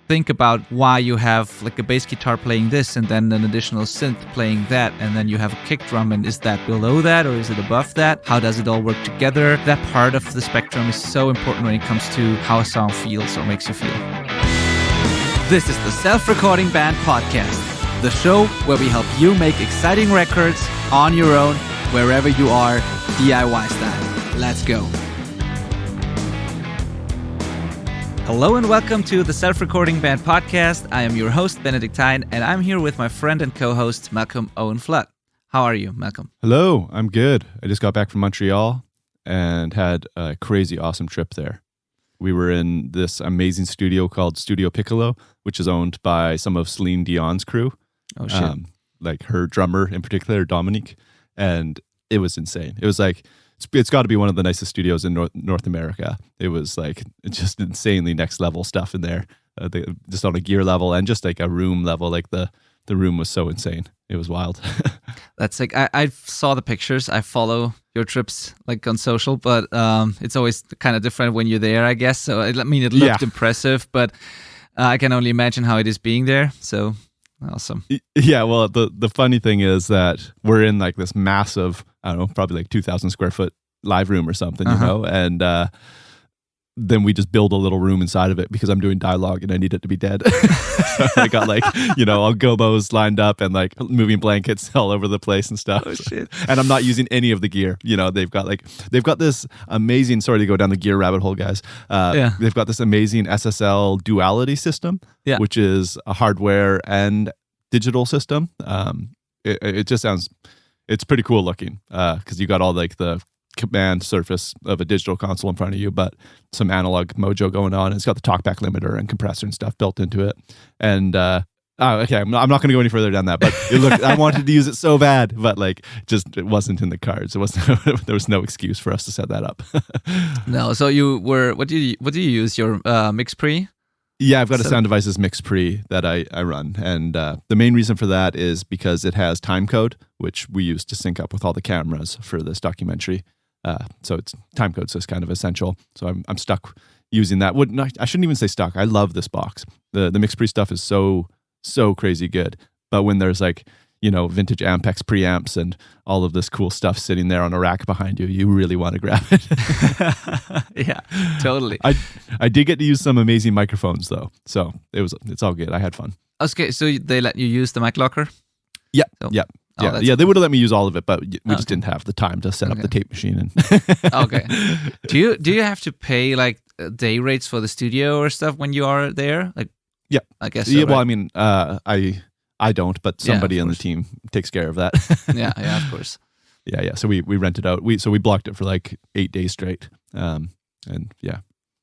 think about why you have like a bass guitar playing this and then an additional synth playing that, and then you have a kick drum, and is that below that or is it above that? How does it all work together? That part of the spectrum is so important when it comes to how a song feels or makes you feel. This is the Self-Recording Band Podcast, the show where we help you make exciting records on your own, wherever you are, DIY style. Let's go. Hello and welcome to the Self-Recording Band Podcast. I am your host, Benedictine, and I'm here with my friend and co-host, Malcolm Owen Flood. How are you, Malcolm? Hello, I'm good. I just got back from Montreal and had a crazy awesome trip there. We were in this amazing studio called Studio Piccolo, which is owned by some of Celine Dion's crew. Oh, shit. Like her drummer in particular, Dominique. And it was insane. It was like, it's got to be one of the nicest studios in North America. It was like just insanely next level stuff in there, just on a gear level and just like a room level. Like the room was so insane. It was wild. That's like, I saw the pictures. I follow your trips like on social, but it's always kind of different when you're there, I guess. So it looked impressive, but I can only imagine how it is being there. So awesome. Yeah, well, the funny thing is that we're in like this massive, I don't know, probably like 2,000 square foot live room or something, you know, and then we just build a little room inside of it because I'm doing dialogue and I need it to be dead. So I got like, all gobos lined up and like moving blankets all over the place and stuff. Oh, shit. And I'm not using any of the gear. They've got this amazing, sorry to go down the gear rabbit hole, guys. They've got this amazing SSL duality system, which is a hardware and digital system. It just sounds, it's pretty cool looking because you got all like the command surface of a digital console in front of you, but some analog mojo going on. It's got the talkback limiter and compressor and stuff built into it. And okay, I'm not going to go any further down that. But I wanted to use it so bad, but like it wasn't in the cards. It wasn't. There was no excuse for us to set that up. No, so you were. What do you use? Your Mix Pre? Yeah, I've got a Sound Devices Mix Pre that I run, and the main reason for that is because it has timecode, which we use to sync up with all the cameras for this documentary. So it's timecode, so it's kind of essential. So I'm stuck using that. I shouldn't even say stuck. I love this box. The Mix Pre stuff is so crazy good. But when there's like vintage Ampex preamps and all of this cool stuff sitting there on a rack behind you, you really want to grab it. Yeah, totally. I did get to use some amazing microphones though, so it's all good. I had fun. Okay, so they let you use the mic locker? Yeah, so, yeah. Oh, They would have let me use all of it, but we just didn't have the time to set up the tape machine. And Okay. Do you have to pay like day rates for the studio or stuff when you are there? Like, yeah, I guess. Yeah, so, well, right? I mean, I don't, but somebody on the team takes care of that. yeah, of course. Yeah. So we rented out. We blocked it for like 8 days straight. And yeah,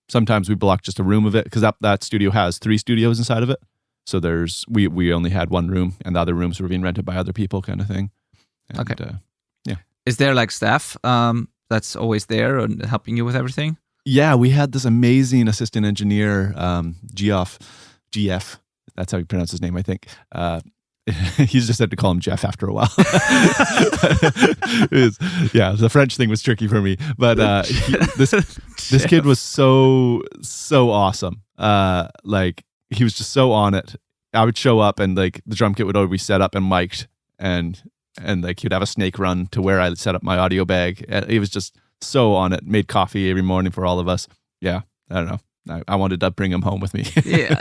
sometimes we blocked just a room of it because that studio has 3 studios inside of it. So we only had one room, and the other rooms were being rented by other people, kind of thing. And, okay. Yeah. Is there like staff that's always there and helping you with everything? Yeah, we had this amazing assistant engineer, GF. That's how you pronounce his name, I think. He's just had to call him Jeff after a while. The French thing was tricky for me, but this kid was so awesome. Like, he was just so on it. I would show up and like the drum kit would always be set up and mic'd, and like he'd have a snake run to where I set up my audio bag. He was just so on it. Made coffee every morning for all of us. Yeah, I don't know. I wanted to bring him home with me. Yeah,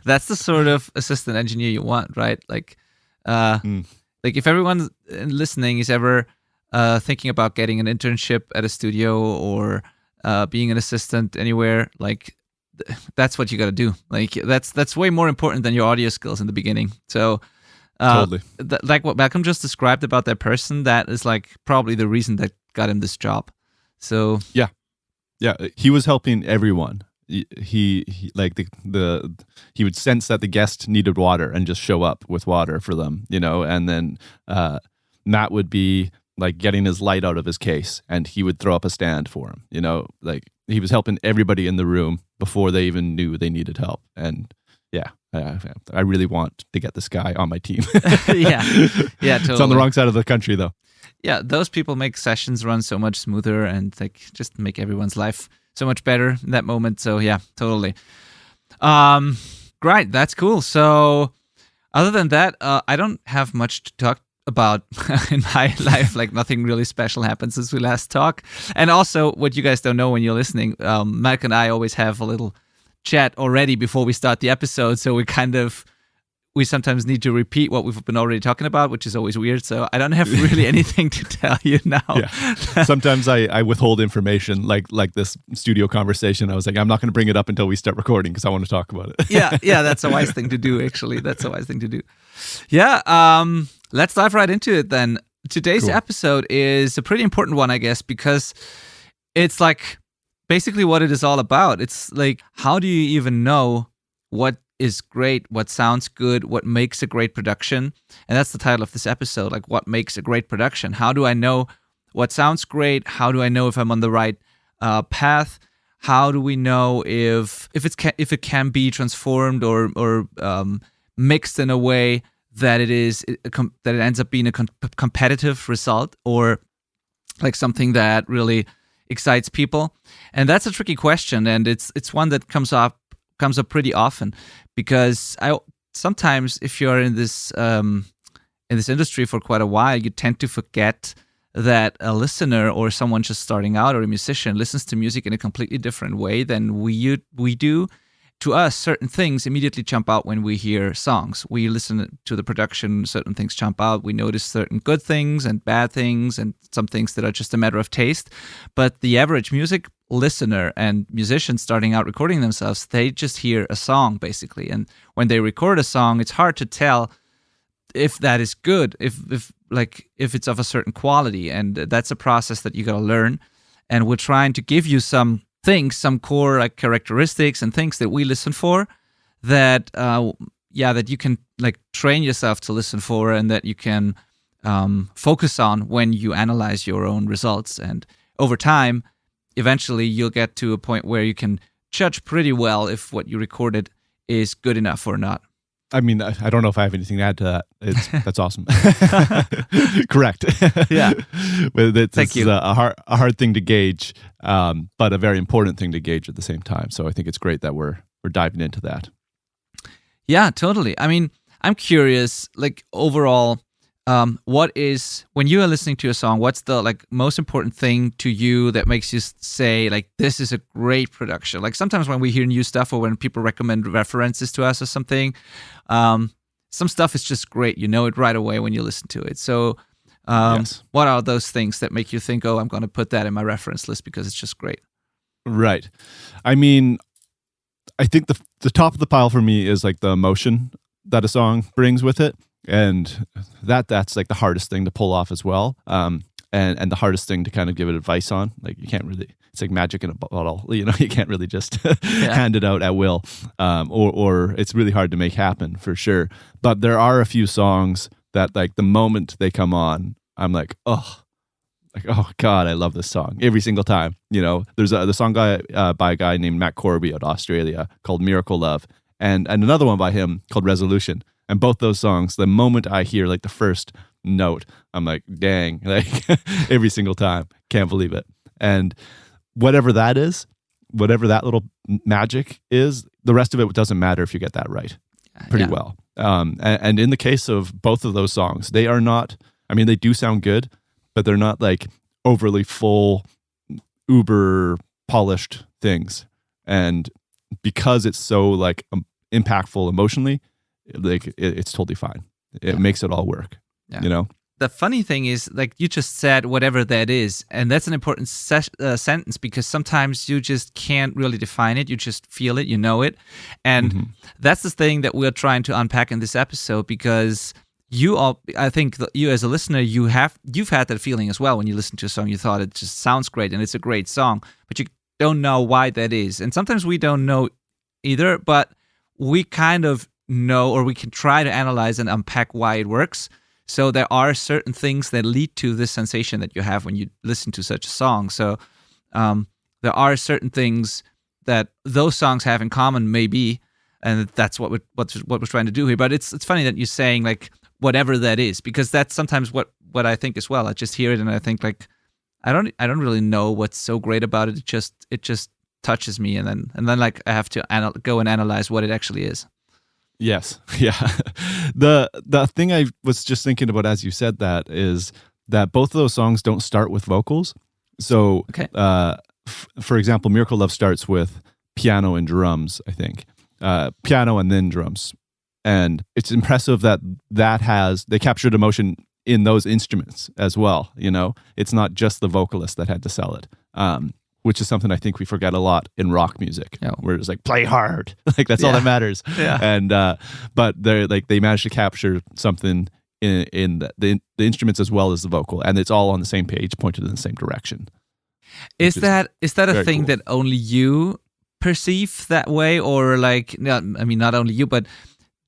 that's the sort of assistant engineer you want, right? Like, like if everyone listening is ever thinking about getting an internship at a studio or being an assistant anywhere, like. That's what you got to do. Like that's way more important than your audio skills in the beginning. So, totally. Like what Malcolm just described about that person, that is like probably the reason that got him this job. So yeah, he was helping everyone. He like he would sense that the guest needed water and just show up with water for them, and then Matt would be like getting his light out of his case and he would throw up a stand for him, like he was helping everybody in the room before they even knew they needed help. And yeah, I really want to get this guy on my team. Yeah, totally. It's on the wrong side of the country though. Yeah, those people make sessions run so much smoother and like just make everyone's life so much better in that moment. So yeah, totally. Great, that's cool. So, other than that, I don't have much to talk about in my life. Like nothing really special happened since we last talked. And also, what you guys don't know when you're listening, Mac and I always have a little chat already before we start the episode. So we sometimes need to repeat what we've been already talking about, which is always weird. So I don't have really anything to tell you now. Yeah. Sometimes I withhold information, like this studio conversation. I was like, I'm not going to bring it up until we start recording because I want to talk about it. Yeah, that's a wise thing to do, actually. That's a wise thing to do. Yeah, let's dive right into it then. Today's episode is a pretty important one, I guess, because it's like basically what it is all about. It's like, how do you even know what is great, what sounds good, what makes a great production? And that's the title of this episode, like what makes a great production. How do I know what sounds great? How do I know if I'm on the right path? How do we know if it can be transformed or mixed in a way that it ends up being a competitive result, or like something that really excites people? And that's a tricky question, and it's one that comes up pretty often, because sometimes if you're in this industry for quite a while, you tend to forget that a listener or someone just starting out or a musician listens to music in a completely different way than we do. To us, certain things immediately jump out when we hear songs. We listen to the production, certain things jump out. We notice certain good things and bad things and some things that are just a matter of taste. But the average music listener and musician starting out recording themselves, they just hear a song basically. And when they record a song, it's hard to tell if that is good, if it's of a certain quality. And that's a process that you got to learn. And we're trying to give you some core like characteristics and things that we listen for, that that you can like train yourself to listen for, and that you can focus on when you analyze your own results. And over time, eventually you'll get to a point where you can judge pretty well if what you recorded is good enough or not. I mean, I don't know if I have anything to add to that. That's awesome. Correct. Yeah. Thank you. A hard thing to gauge, but a very important thing to gauge at the same time. So I think it's great that we're diving into that. Yeah, totally. I mean, I'm curious, like overall, when you are listening to a song, what's the like most important thing to you that makes you say like, this is a great production? Like sometimes when we hear new stuff or when people recommend references to us or something, some stuff is just great. You know it right away when you listen to it. So yes. What are those things that make you think, oh, I'm going to put that in my reference list because it's just great? Right. I mean, I think the top of the pile for me is like the emotion that a song brings with it. And that's like the hardest thing to pull off as well, and the hardest thing to kind of give it advice on. Like you can't really, it's like magic in a bottle. You know, you can't really just hand it out at will, or it's really hard to make happen for sure. But there are a few songs that like the moment they come on, I'm like, oh God, I love this song every single time. You know, there's the song by a guy named Matt Corby out of Australia called Miracle Love, and another one by him called Resolution. And both those songs, the moment I hear like the first note, I'm like, dang, like every single time, can't believe it. And whatever that is, whatever that little magic is, the rest of it doesn't matter if you get that right pretty well. And in the case of both of those songs, they are not, I mean, they do sound good, but they're not like overly full, uber polished things. And because it's so like impactful emotionally, like it's totally fine. It makes it all work. You know. The funny thing is, like you just said, whatever that is, and that's an important sentence, because sometimes you just can't really define it. You just feel it, you know it, and that's the thing that we're trying to unpack in this episode. Because I think you as a listener, you've had that feeling as well when you listen to a song. You thought it just sounds great and it's a great song, but you don't know why that is. And sometimes we don't know either, but we kind of know, or we can try to analyze and unpack why it works. So there are certain things that lead to this sensation that you have when you listen to such a song. So there are certain things that those songs have in common, maybe, and that's what we're trying to do here. But it's funny that you're saying like whatever that is, because that's sometimes what I think as well. I just hear it and I think like I don't really know what's so great about it. It just touches me, and then like I have to go and analyze what it actually is. Yes. Yeah. The thing I was just thinking about as you said that is that both of those songs don't start with vocals. So, okay. For example, Miracle Love starts with piano and drums, I think. Piano and then drums. And it's impressive that they captured emotion in those instruments as well, you know? It's not just the vocalist that had to sell it, which is something I think we forget a lot in rock music, where it's like, play hard. Like, that's all that matters. Yeah. And, but they managed to capture something in the instruments as well as the vocal, and it's all on the same page, pointed in the same direction. Is that a thing cool. that only you perceive that way, or like, I mean, not only you, but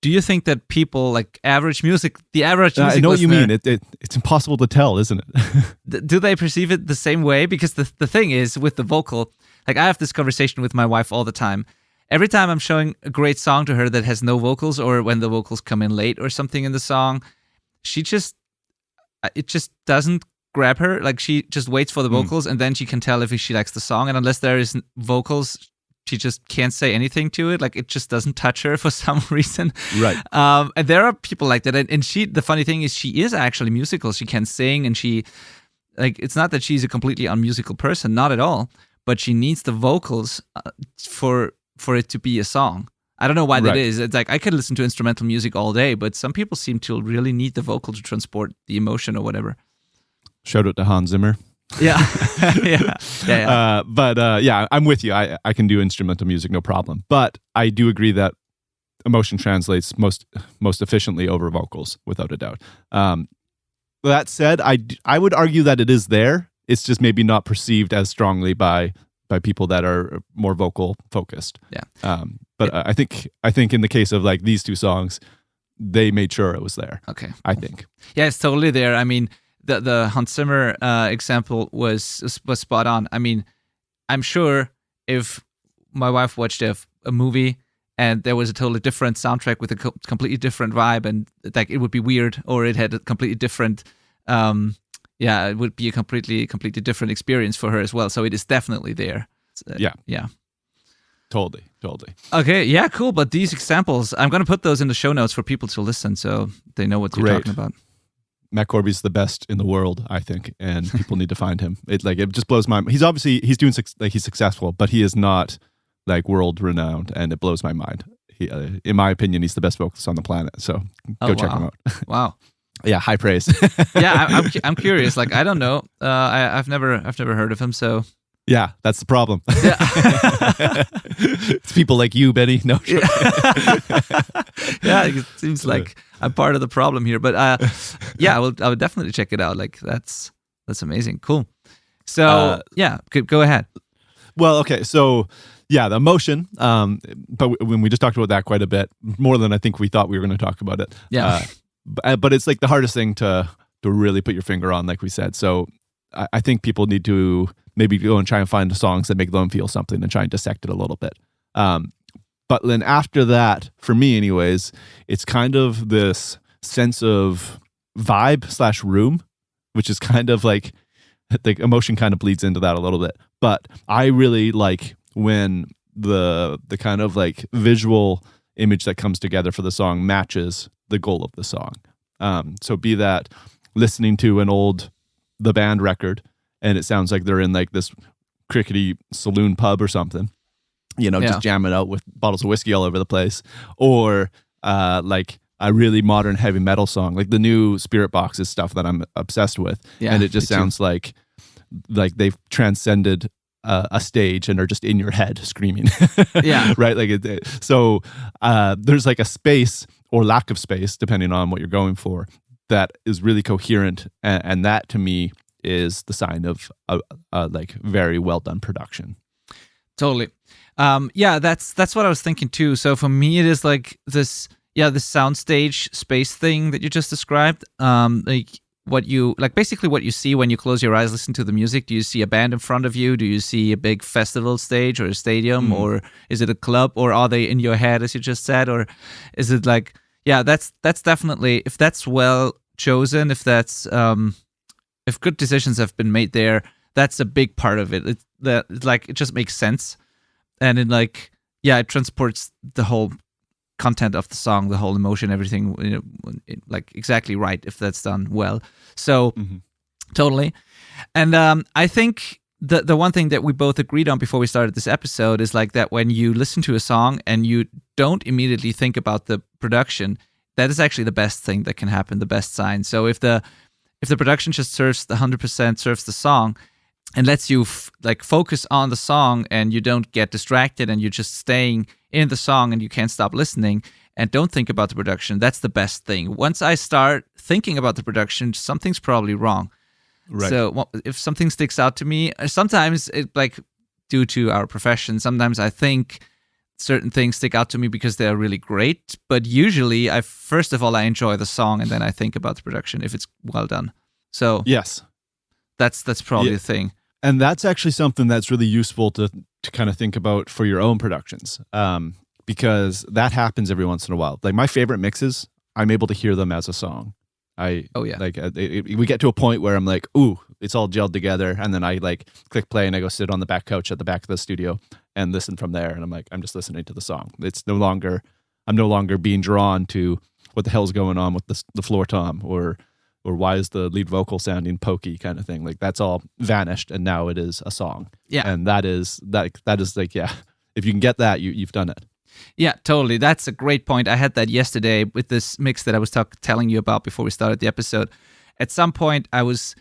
do you think that people like the average music I know what you mean. It's impossible to tell, isn't it? Do they perceive it the same way? Because the thing is with the vocal, like I have this conversation with my wife all the time. Every time I'm showing a great song to her that has no vocals, or when the vocals come in late or something in the song, it just doesn't grab her. Like she just waits for the vocals, and then she can tell if she likes the song. And unless there is vocals, she just can't say anything to it. Like it just doesn't touch her for some reason. Right. And there are people like that. And the funny thing is, she is actually musical. She can sing, and it's not that she's a completely unmusical person, not at all. But she needs the vocals for it to be a song. I don't know why that is. It's like I could listen to instrumental music all day, but some people seem to really need the vocal to transport the emotion or whatever. Shout out to Hans Zimmer. Yeah. Yeah. But I'm with you. I can do instrumental music, no problem. But I do agree that emotion translates most efficiently over vocals, without a doubt. That said, I would argue that it is there. It's just maybe not perceived as strongly by people that are more vocal focused. Yeah. But I think in the case of like these two songs, they made sure it was there. Okay. I think. Yeah, it's totally there. I mean, the Hans Zimmer example was spot on. I mean, I'm sure if my wife watched a movie and there was a totally different soundtrack with a completely different vibe, and like it would be weird, or it had a completely different, it would be a completely different experience for her as well. So it is definitely there. Yeah. Totally. Okay, yeah, cool. But these examples, I'm going to put those in the show notes for people to listen so they know what you're talking about. Matt Corby's the best in the world, I think, and people need to find him. It just blows my mind. He's doing he's successful, but he is not like world renowned, and it blows my mind. He, in my opinion, he's the best vocalist on the planet. So go check him out. Wow. Yeah, high praise. Yeah, I'm curious. Like I don't know. I've never heard of him. So yeah, that's the problem. Yeah. It's people like you, Benny. No. Sure. Yeah, it seems like I'm part of the problem here. But I would definitely check it out. Like that's amazing. Cool. So go ahead. Well, okay. So yeah, the emotion. But when we just talked about that quite a bit, more than I think we thought we were going to talk about it. Yeah. But it's like the hardest thing to really put your finger on, like we said. So I think people need to maybe go and try and find the songs that make them feel something and try and dissect it a little bit. But then after that, for me anyways, it's kind of this sense of vibe / room, which is kind of like the emotion kind of bleeds into that a little bit. But I really like when the kind of like visual image that comes together for the song matches the goal of the song. So be that listening to the band record, and it sounds like they're in like this crickety saloon pub or something, just jamming out with bottles of whiskey all over the place, or like a really modern heavy metal song, like the new Spirit Boxes stuff that I'm obsessed with, and it just sounds like they've transcended a stage and are just in your head screaming. Yeah. Right. Like so there's like a space or lack of space, depending on what you're going for, that is really coherent, and that to me is the sign of a like very well done production. Totally. That's what I was thinking too. So for me, it is like this soundstage space thing that you just described. Basically what you see when you close your eyes, listen to the music. Do you see a band in front of you? Do you see a big festival stage or a stadium, or is it a club, or are they in your head, as you just said, or is it like, that's definitely, if that's well chosen, if that's if good decisions have been made there, that's a big part of it. It just makes sense. and it transports the whole content of the song, the whole emotion, everything, like exactly right if that's done well. So totally. And I think the one thing that we both agreed on before we started this episode is like that when you listen to a song and you don't immediately think about the production, that is actually the best thing that can happen, the best sign. So if the production just serves the 100% serves the song and lets you focus on the song and you don't get distracted and you're just staying in the song and you can't stop listening and don't think about the production, that's the best thing. Once I start thinking about the production, something's probably wrong. Right. So if something sticks out to me, sometimes due to our profession, sometimes I think certain things stick out to me because they're really great. But usually, first of all, I enjoy the song and then I think about the production if it's well done. So yes, that's probably the thing. And that's actually something that's really useful to kind of think about for your own productions, because that happens every once in a while. Like my favorite mixes, I'm able to hear them as a song. We get to a point where I'm like, ooh, it's all gelled together, and then I click play and I go sit on the back couch at the back of the studio and listen from there, and I'm just listening to the song. I'm no longer being drawn to what the hell's going on with the floor tom or why is the lead vocal sounding pokey kind of thing. Like that's all vanished, and now it is a song. Yeah, and that is if you can get that, you've done it. Yeah, totally. That's a great point. I had that yesterday with this mix that I was telling you about before we started the episode. At some point, I was,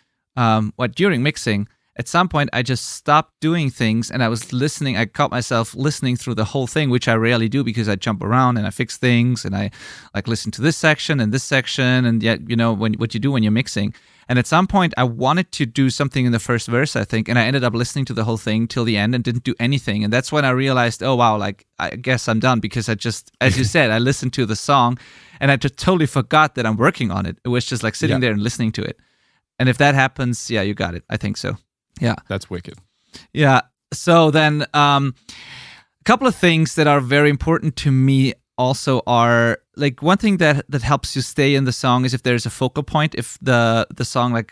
during mixing, at some point, I just stopped doing things and I was listening. I caught myself listening through the whole thing, which I rarely do because I jump around and I fix things and I listen to this section and this section and yet, what you do when you're mixing. And at some point, I wanted to do something in the first verse, I think, and I ended up listening to the whole thing till the end and didn't do anything. And that's when I realized, oh, wow, I guess I'm done because I just, as you said, I listened to the song and I just totally forgot that I'm working on it. It was just sitting there and listening to it. And if that happens, yeah, you got it. I think so. Yeah. That's wicked. Yeah. So then a couple of things that are very important to me also are one thing that helps you stay in the song is if there's a focal point, if the song,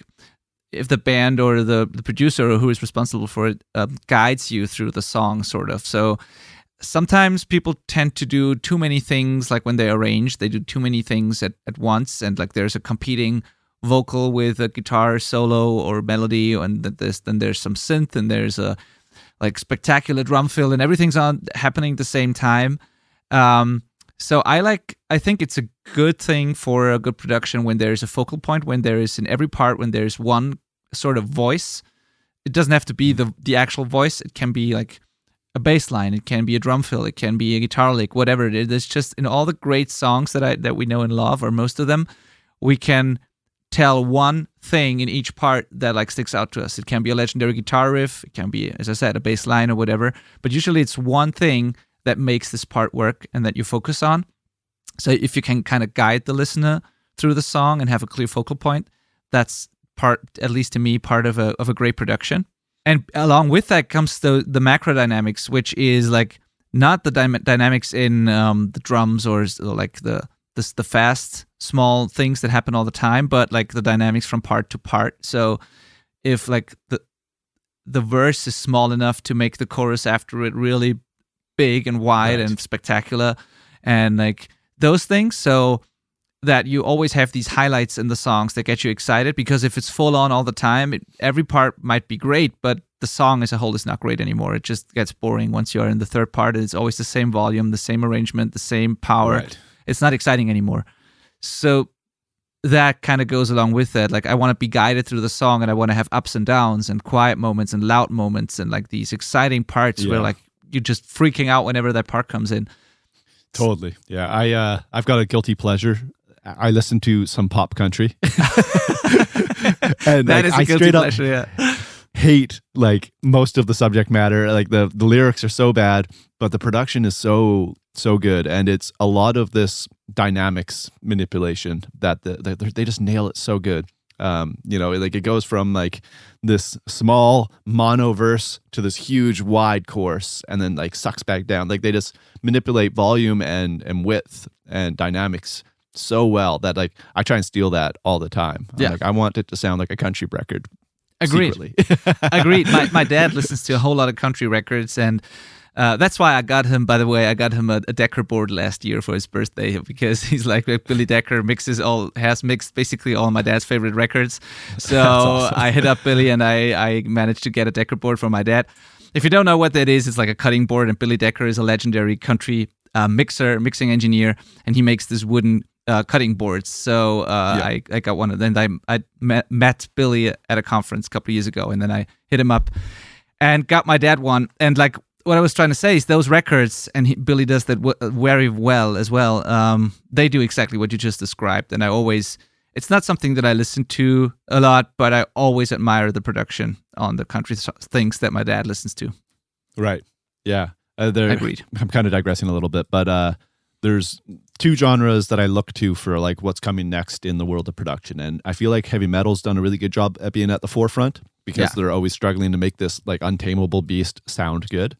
if the band or the producer or who is responsible for it guides you through the song sort of. So sometimes people tend to do too many things, when they arrange, they do too many things at once, and there's a competing vocal with a guitar solo or melody, and then there's some synth and there's a spectacular drum fill and everything's happening at the same time. So I think it's a good thing for a good production when there's a focal point, when there is in every part, when there's one sort of voice. It doesn't have to be the actual voice. It can be a bass line. It can be a drum fill. It can be a guitar lick, whatever it is. It's just in all the great songs that we know and love, or most of them, we can tell one thing in each part that sticks out to us. It can be a legendary guitar riff. It can be, as I said, a bass line or whatever. But usually it's one thing that makes this part work and that you focus on. So if you can kind of guide the listener through the song and have a clear focal point, that's part, at least to me, part of a great production. And along with that comes the macro dynamics, which is not the dynamics in the drums or the fast, small things that happen all the time, but the dynamics from part to part. So if the verse is small enough to make the chorus after it really big and wide and spectacular and those things, so that you always have these highlights in the songs that get you excited, because if it's full on all the time, every part might be great, but the song as a whole is not great anymore. It just gets boring once you're in the third part. It's always the same volume, the same arrangement, the same power. Right. It's not exciting anymore. So that kind of goes along with that. I want to be guided through the song, and I want to have ups and downs and quiet moments and loud moments and these exciting parts where you're just freaking out whenever that part comes in. Totally. Yeah. I've got a guilty pleasure. I listen to some pop country. And that is a guilty pleasure, yeah. Hate most of the subject matter. The lyrics are so bad, but the production is so good, and it's a lot of this dynamics manipulation that they just nail it so good. It goes from this small mono verse to this huge wide chorus, and then sucks back down. They just manipulate volume and width and dynamics so well that I try and steal that all the time. Yeah. I want it to sound like a country record. Agreed. Secretly. Agreed. My dad listens to a whole lot of country records, and That's why I got him, by the way, a Decker board last year for his birthday, because he's like Billy Decker has mixed basically all my dad's favorite records. So awesome. I hit up Billy and I managed to get a Decker board for my dad. If you don't know what that is, it's like a cutting board, and Billy Decker is a legendary country mixing engineer, and he makes this wooden cutting boards. So I got one of them. I met Billy at a conference a couple of years ago, and then I hit him up and got my dad one. And like what I was trying to say is those records, and Billy does that very well as well. They do exactly what you just described, and it's not something that I listen to a lot, but I always admire the production on the country things that my dad listens to. Right. Yeah. Agreed. I'm kind of digressing a little bit, but there's two genres that I look to for like what's coming next in the world of production. And I feel like heavy metal's done a really good job at being at the forefront, because they're always struggling to make this like untamable beast sound good.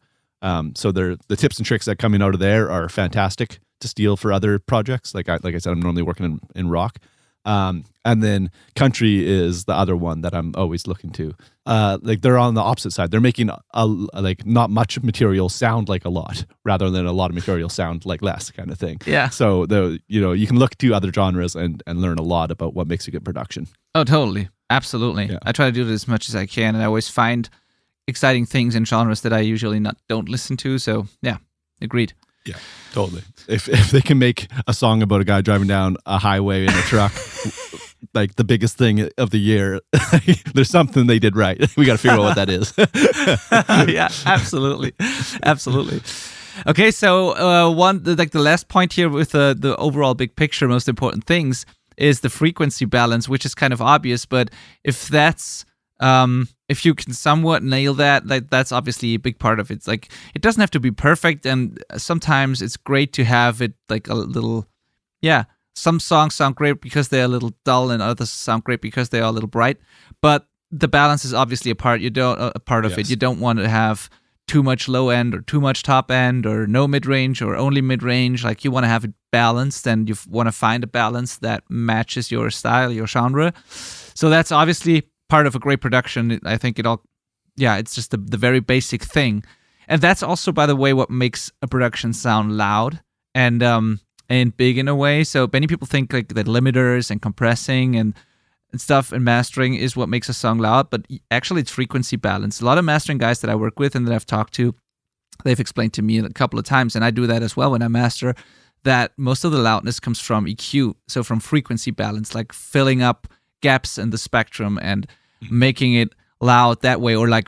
So the tips and tricks that coming out of there are fantastic to steal for other projects. Like I said, I'm normally working in rock. And then country is the other one that I'm always looking to. Like they're on the opposite side. They're making like not much material sound like a lot, rather than a lot of material sound like less, kind of thing. Yeah. So you can look to other genres and learn a lot about what makes a good production. Oh, totally, absolutely. Yeah. I try to do it as much as I can, and I always find exciting things in genres that I usually don't listen to. So yeah, agreed. Yeah, totally. If they can make a song about a guy driving down a highway in a truck, like the biggest thing of the year, there's something they did right. We got to figure out what that is. Yeah, absolutely. Okay, so the last point here with the overall big picture, most important things, is the frequency balance, which is kind of obvious, but if that's if you can somewhat nail that, that's obviously a big part of it. It's like, it doesn't have to be perfect, and sometimes it's great to have it like a little, some songs sound great because they're a little dull, and others sound great because they are a little bright. But the balance is obviously a part of it. You don't want to have too much low end or too much top end, or no mid range or only mid range. Like, you want to have it balanced, and you want to find a balance that matches your style, your genre. So that's obviously part of a great production. I think it's just the very basic thing. And that's also, by the way, what makes a production sound loud and big in a way. So many people think like that limiters and compressing and stuff and mastering is what makes a song loud, but actually it's frequency balance. A lot of mastering guys that I work with and that I've talked to, they've explained to me a couple of times, and I do that as well when I master, that most of the loudness comes from EQ, so from frequency balance, like filling up gaps in the spectrum and making it loud that way, or like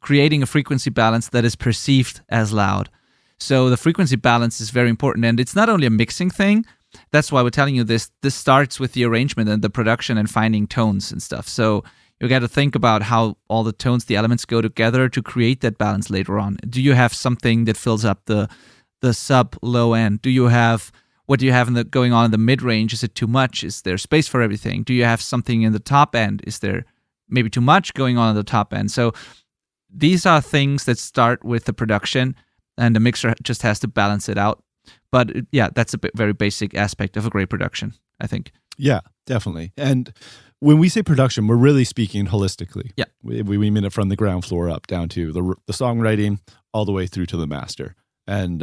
creating a frequency balance that is perceived as loud. So the frequency balance is very important, and it's not only a mixing thing. That's why we're telling you this. This starts with the arrangement and the production and finding tones and stuff. So you got to think about how all the tones, the elements go together to create that balance later on. Do you have something that fills up the sub low end? What do you have going on in the mid range? Is it too much? Is there space for everything? Do you have something in the top end? Is there maybe too much going on in the top end? So these are things that start with the production, and the mixer just has to balance it out. But that's a very basic aspect of a great production, I think. Yeah, definitely. And when we say production, we're really speaking holistically. Yeah. We mean it from the ground floor up, down to the songwriting, all the way through to the master. And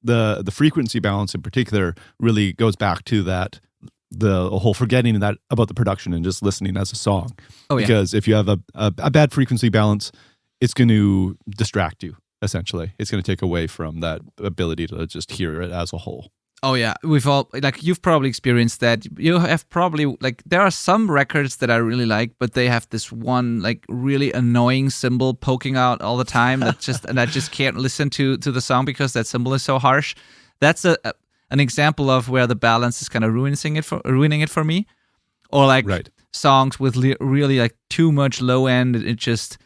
the frequency balance in particular really goes back to that, the whole forgetting that about the production and just listening as a song. Oh, yeah. Because if you have a bad frequency balance, it's going to distract you. Essentially, it's going to take away from that ability to just hear it as a whole. Oh yeah, you've probably experienced that. You have probably, there are some records that I really like, but they have this one really annoying cymbal poking out all the time and I just can't listen to the song because that cymbal is so harsh. That's an example of where the balance is kind of ruining it for me. Or right. Songs with really too much low end. It just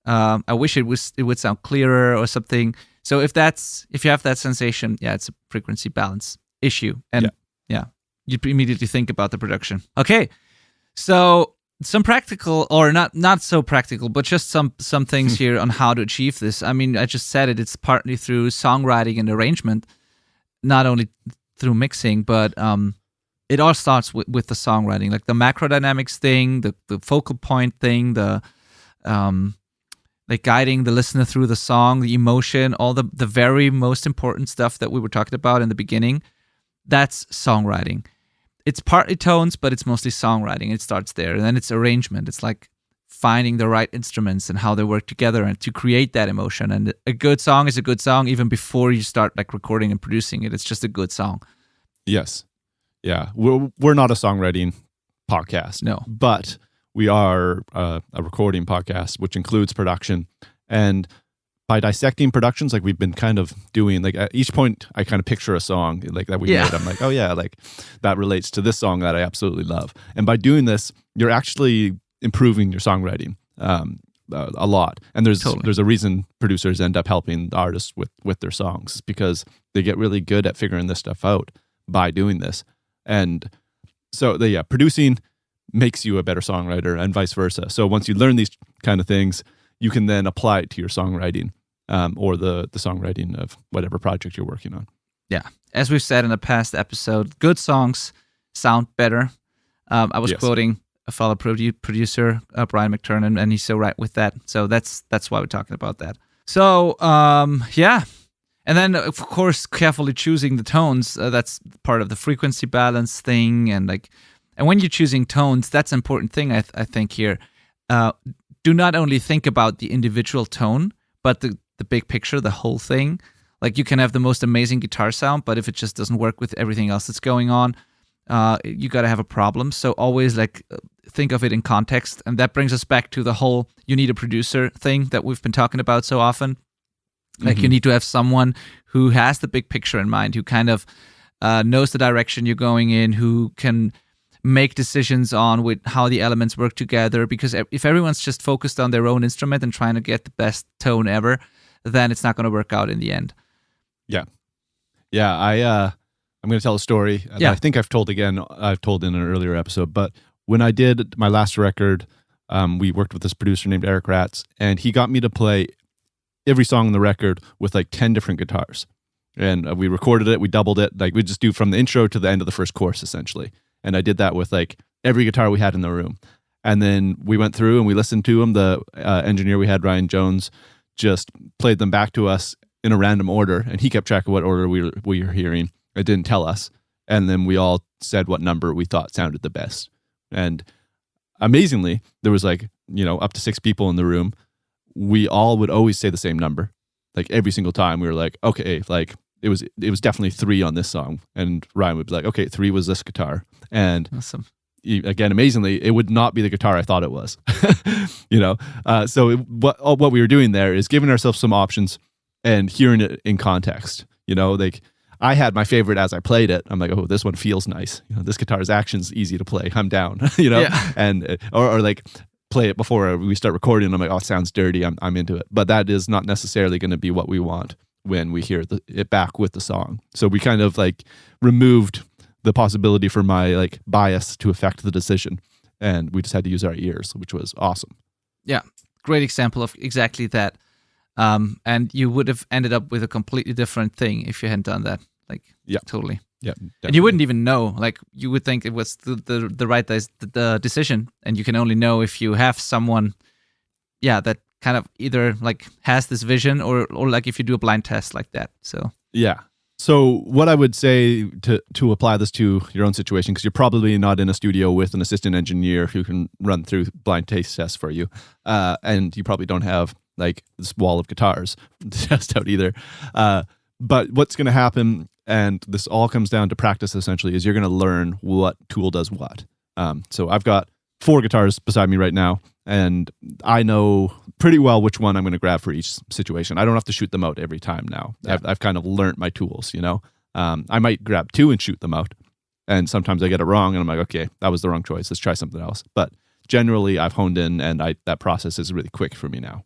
I wish it would sound clearer or something. So if you have that sensation, it's a frequency balance issue, and you immediately think about the production. Okay, so some practical, or not so practical, but just some things here on how to achieve this. I mean, I just said it. It's partly through songwriting and arrangement, not only through mixing, but it all starts with the songwriting, like the macro dynamics thing, the focal point thing, like guiding the listener through the song, the emotion, all the very most important stuff that we were talking about in the beginning. That's songwriting. It's partly tones, but it's mostly songwriting. It starts there. And then it's arrangement. It's like finding the right instruments and how they work together and to create that emotion. And a good song is a good song even before you start like recording and producing it. It's just a good song. Yes. Yeah. We're not a songwriting podcast. No. But we are a recording podcast, which includes production. And by dissecting productions, like we've been kind of doing, like at each point, I kind of picture a song like that we made. I'm like, oh yeah, like that relates to this song that I absolutely love. And by doing this, you're actually improving your songwriting a lot. And there's a reason producers end up helping the artists with their songs, because they get really good at figuring this stuff out by doing this. And so producing makes you a better songwriter and vice versa. So once you learn these kind of things, you can then apply it to your songwriting or the songwriting of whatever project you're working on. Yeah. As we've said in a past episode, good songs sound better. I was quoting a fellow producer, Brian McTurnan, and he's so right with that. So that's why we're talking about that. So, yeah. And then, of course, carefully choosing the tones. That's part of the frequency balance thing. And when you're choosing tones, that's an important thing, I think, here. Do not only think about the individual tone, but the big picture, the whole thing. Like you can have the most amazing guitar sound, but if it just doesn't work with everything else that's going on, you got to have a problem. So always think of it in context. And that brings us back to the whole you need a producer thing that we've been talking about so often. Like you need to have someone who has the big picture in mind, who kind of knows the direction you're going in, who can make decisions on with how the elements work together. Because if everyone's just focused on their own instrument and trying to get the best tone ever, then it's not going to work out in the end. Yeah. I'm going to tell a story that I think I've told in an earlier episode. But when I did my last record, we worked with this producer named Eric Ratz, and he got me to play every song on the record with like 10 different guitars. And we recorded it, we doubled it. Like we just do from the intro to the end of the first chorus, essentially. And I did that with like every guitar we had in the room. And then we went through and we listened to them. The engineer we had, Ryan Jones, just played them back to us in a random order. And he kept track of what order we were hearing. It didn't tell us. And then we all said what number we thought sounded the best. And amazingly, there was up to 6 people in the room. We all would always say the same number. Like every single time we were like, okay, like it was definitely 3 on this song. And Ryan would be like, okay, 3 was this guitar. And awesome. Again, amazingly, it would not be the guitar I thought it was. So what we were doing there is giving ourselves some options and hearing it in context. Like I had my favorite as I played it. I'm like, oh, this one feels nice. This guitar's action's easy to play. I'm down. And or like play it before we start recording. I'm like, oh, it sounds dirty. I'm into it. But that is not necessarily going to be what we want when we hear it back with the song. So we kind of like removed the possibility for my like bias to affect the decision, and we just had to use our ears, which was awesome. Yeah, great example of exactly that. And you would have ended up with a completely different thing if you hadn't done that. Like, totally. Yeah, definitely. And you wouldn't even know. Like, you would think it was the right the decision, and you can only know if you have someone, that kind of either like has this vision or like if you do a blind test like that. So yeah. So what I would say to apply this to your own situation, because you're probably not in a studio with an assistant engineer who can run through blind taste tests for you, and you probably don't have like this wall of guitars to test out either. But what's going to happen, and this all comes down to practice essentially, is you're going to learn what tool does what. So I've got 4 guitars beside me right now, and I know pretty well which one I'm going to grab for each situation. I don't have to shoot them out every time now. Yeah. I've kind of learned my tools, I might grab 2 and shoot them out, and sometimes I get it wrong, and I'm like, okay, that was the wrong choice. Let's try something else. But generally, I've honed in, and that process is really quick for me now.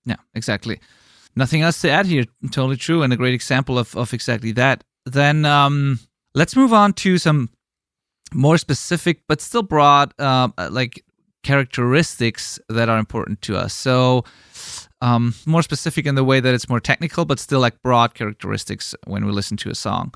Yeah, exactly. Nothing else to add here. Totally true, and a great example of exactly that. Then let's move on to some more specific but still broad like characteristics that are important to us. So more specific in the way that it's more technical, but still like broad characteristics when we listen to a song.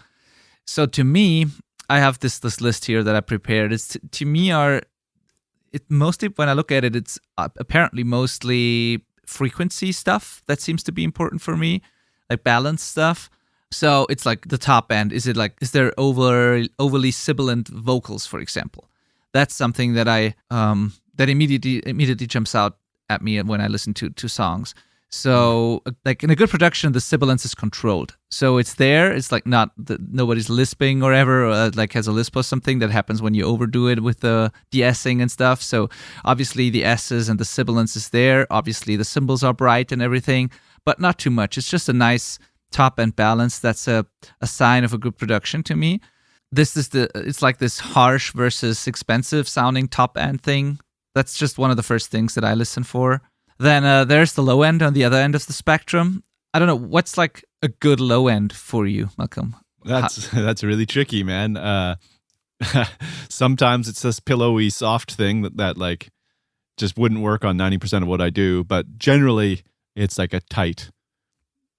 So to me, I have this list here that I prepared. It's to me it mostly, when I look at it, it's apparently mostly frequency stuff that seems to be important for me, like balance stuff. So it's like the top end. Is there overly sibilant vocals, for example? That's something that that immediately jumps out at me when I listen to songs. So like in a good production, the sibilance is controlled. So it's there. It's like nobody's lisping or ever, or like has a lisp or something that happens when you overdo it with the de-essing and stuff. So obviously the S's and the sibilance is there. Obviously the cymbals are bright and everything, but not too much. It's just a nice top end balance. That's a sign of a good production to me. It's like this harsh versus expensive sounding top end thing. That's just one of the first things that I listen for. Then there's the low end on the other end of the spectrum. I don't know, what's like a good low end for you, Malcolm? That's really tricky, man. Sometimes it's this pillowy, soft thing that like just wouldn't work on 90% of what I do, but generally it's like a tight,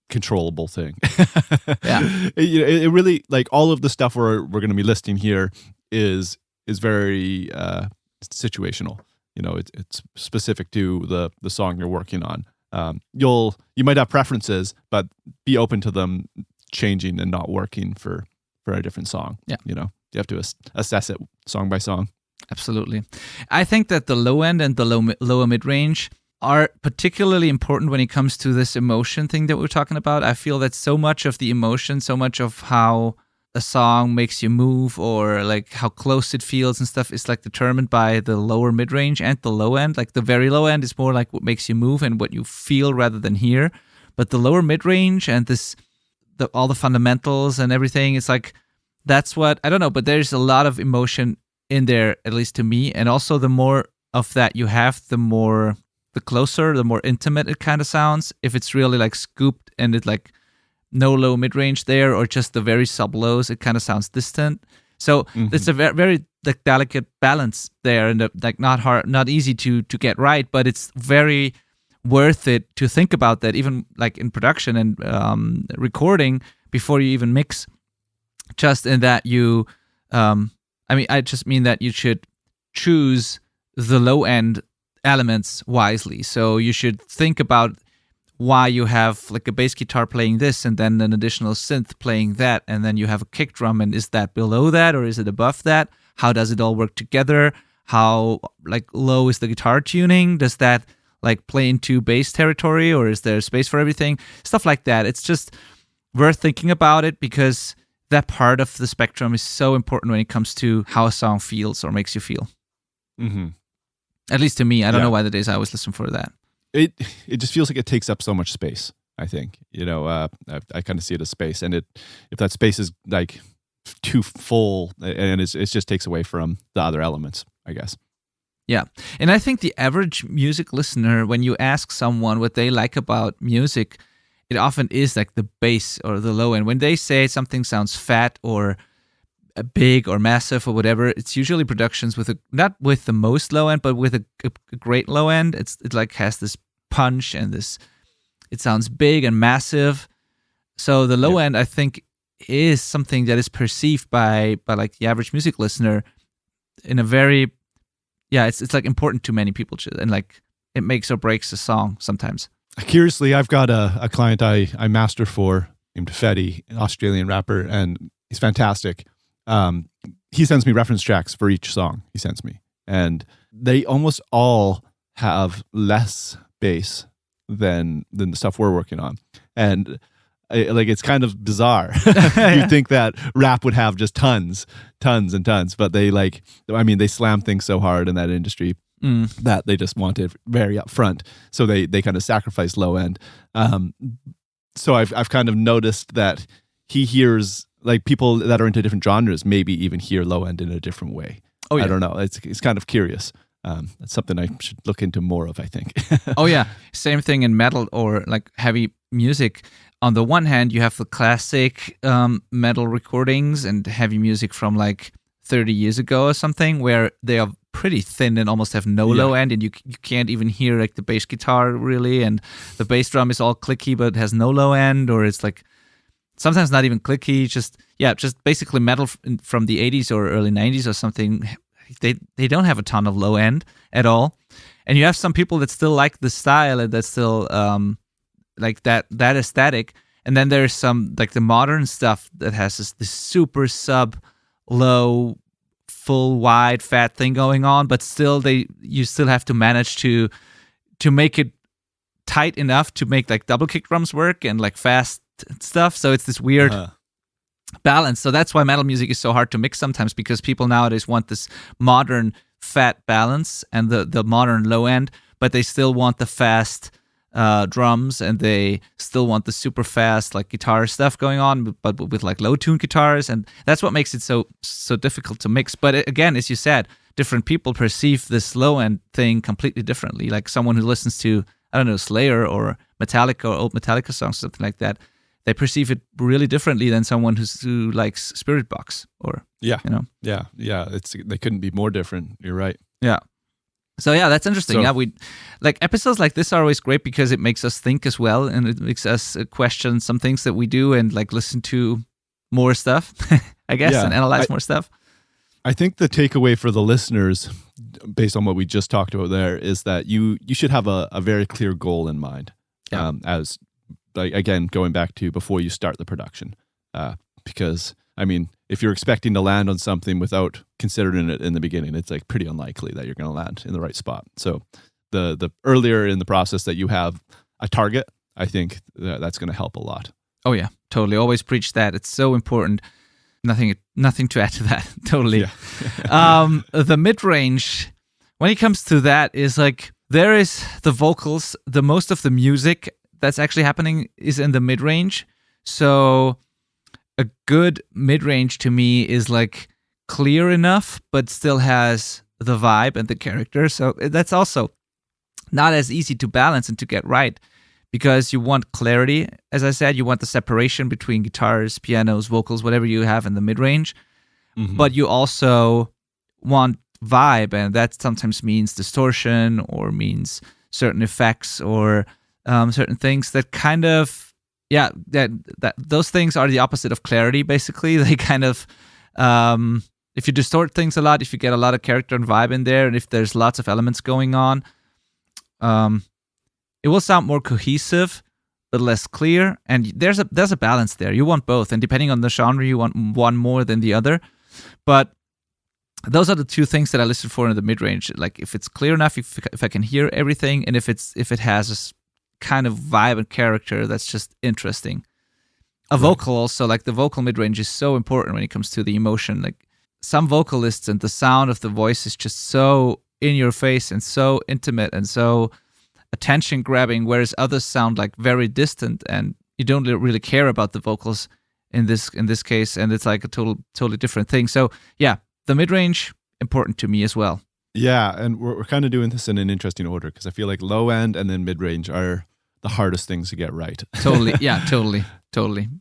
controllable thing. Yeah, it really, like, all of the stuff we're going to be listing here is very situational. It's specific to the song you're working on. You might have preferences, but be open to them changing and not working for a different song. Yeah, you have to assess it song by song. Absolutely. I think that the low end and the lower mid range are particularly important when it comes to this emotion thing that we're talking about. I feel that so much of the emotion, so much of how a song makes you move or like how close it feels and stuff is like determined by the lower mid-range and the low end. Like the very low end is more like what makes you move and what you feel rather than hear. But the lower mid-range and all the fundamentals and everything, it's like, that's what, I don't know, but there's a lot of emotion in there, at least to me. And also the more of that you have, the closer, the more intimate it kind of sounds. If it's really like scooped and it's like no low mid-range there, or just the very sub-lows, it kind of sounds distant. So it's a very like delicate balance there, and like not easy to get right, but it's very worth it to think about that, even like in production and recording before you even mix. Just in that I just mean that you should choose the low end elements wisely. So you should think about why you have like a bass guitar playing this and then an additional synth playing that, and then you have a kick drum, and is that below that or is it above that? How does it all work together? How like low is the guitar tuning? Does that like play into bass territory, or is there space for everything? Stuff like that. It's just worth thinking about it, because that part of the spectrum is so important when it comes to how a song feels or makes you feel. Mm-hmm. At least to me. I don't know why the days I always listen for that. It just feels like it takes up so much space, I think. I kind of see it as space. And if that space is like too full, and it just takes away from the other elements, I guess. Yeah. And I think the average music listener, when you ask someone what they like about music, it often is like the bass or the low end. When they say something sounds fat or big or massive or whatever, it's usually productions with not with the most low end, but with a great low end. It like has this punch and it sounds big and massive. So the low end, I think, is something that is perceived by like the average music listener in a very, it's like important to many people, and like it makes or breaks a song sometimes. Curiously, I've got a client I master for named Fetty, an Australian rapper, and he's fantastic. He sends me reference tracks for each song he sends me, and they almost all have less bass than the stuff we're working on. And it's kind of bizarre. You think that rap would have just tons and tons, but they slam things so hard in that industry that they just want it very upfront. So they kind of sacrifice low end. So I've kind of noticed that he hears, like, people that are into different genres maybe even hear low end in a different way. Oh, yeah. I don't know. It's kind of curious. That's something I should look into more of, I think. Oh yeah, same thing in metal or like heavy music. On the one hand, you have the classic metal recordings and heavy music from like 30 years ago or something, where they are pretty thin and almost have no low end, and you can't even hear like the bass guitar really, and the bass drum is all clicky but has no low end, or it's like sometimes not even clicky, just basically metal from the 80s or early 90s or something. They don't have a ton of low end at all. And you have some people that still like the style and that still like that aesthetic. And then there's some like the modern stuff that has this super sub low, full wide fat thing going on, but still you still have to manage to make it tight enough to make like double kick drums work and like fast stuff. So it's this weird balance. So that's why metal music is so hard to mix sometimes, because people nowadays want this modern fat balance and the modern low end, but they still want the fast drums, and they still want the super fast like guitar stuff going on, but with like low tune guitars, and that's what makes it so difficult to mix. But again, as you said, different people perceive this low end thing completely differently. Like someone who listens to, I don't know, Slayer or Metallica or old Metallica songs, something like that, they perceive it really differently than someone who likes Spirit Box or yeah. Yeah, They couldn't be more different. You're right. Yeah. So yeah, that's interesting. So, yeah, we like episodes like this are always great because it makes us think as well, and it makes us question some things that we do and like listen to more stuff, I guess, and analyze more stuff. I think the takeaway for the listeners, based on what we just talked about there, is that you should have a very clear goal in mind. Yeah. As like, again, going back to before you start the production, because I mean, if you're expecting to land on something without considering it in the beginning, it's like pretty unlikely that you're going to land in the right spot. So the earlier in the process that you have a target, I think that's going to help a lot. Oh yeah, totally. Always preach that. It's so important. Nothing to add to that. Totally. Yeah. The mid-range, when it comes to that, is like there is the vocals. The most of the music that's actually happening is in the mid-range. So a good mid-range to me is like clear enough, but still has the vibe and the character. So that's also not as easy to balance and to get right, because you want clarity. As I said, you want the separation between guitars, pianos, vocals, whatever you have in the mid-range. Mm-hmm. But you also want vibe, and that sometimes means distortion or means certain effects or certain things that kind of, that those things are the opposite of clarity, basically. They kind of, if you distort things a lot, if you get a lot of character and vibe in there, and if there's lots of elements going on, it will sound more cohesive, but less clear. And there's a balance there. You want both, and depending on the genre, you want one more than the other. But those are the two things that I listen for in the mid-range. Like if it's clear enough, if I can hear everything, and if it has a kind of vibe and character that's just interesting. Vocal also, like the vocal mid-range is so important when it comes to the emotion. Like some vocalists and the sound of the voice is just so in your face and so intimate and so attention grabbing, whereas others sound like very distant and you don't really care about the vocals in this case, and it's like a totally different thing. So yeah, the mid-range important to me as well. Yeah, and we're kind of doing this in an interesting order, because I feel like low end and then mid range are the hardest things to get right. Totally, yeah, totally.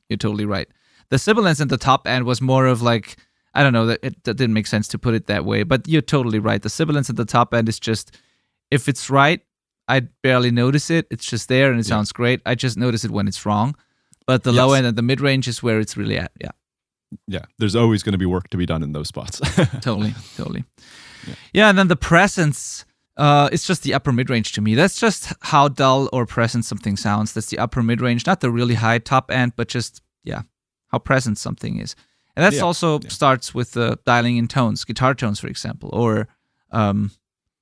You're totally right. The sibilance in the top end was more of like, I don't know, that didn't make sense to put it that way, but you're totally right. The sibilance at the top end is just, if it's right, I barely notice it. It's just there and it sounds great. I just notice it when it's wrong. But the low end and the mid range is where it's really at. Yeah. Yeah. There's always going to be work to be done in those spots. Totally. Yeah. And then the presence, it's just the upper mid range to me. That's just how dull or present something sounds. That's the upper mid range, not the really high top end, but just, how present something is. And that's also starts with dialing in tones, guitar tones, for example, or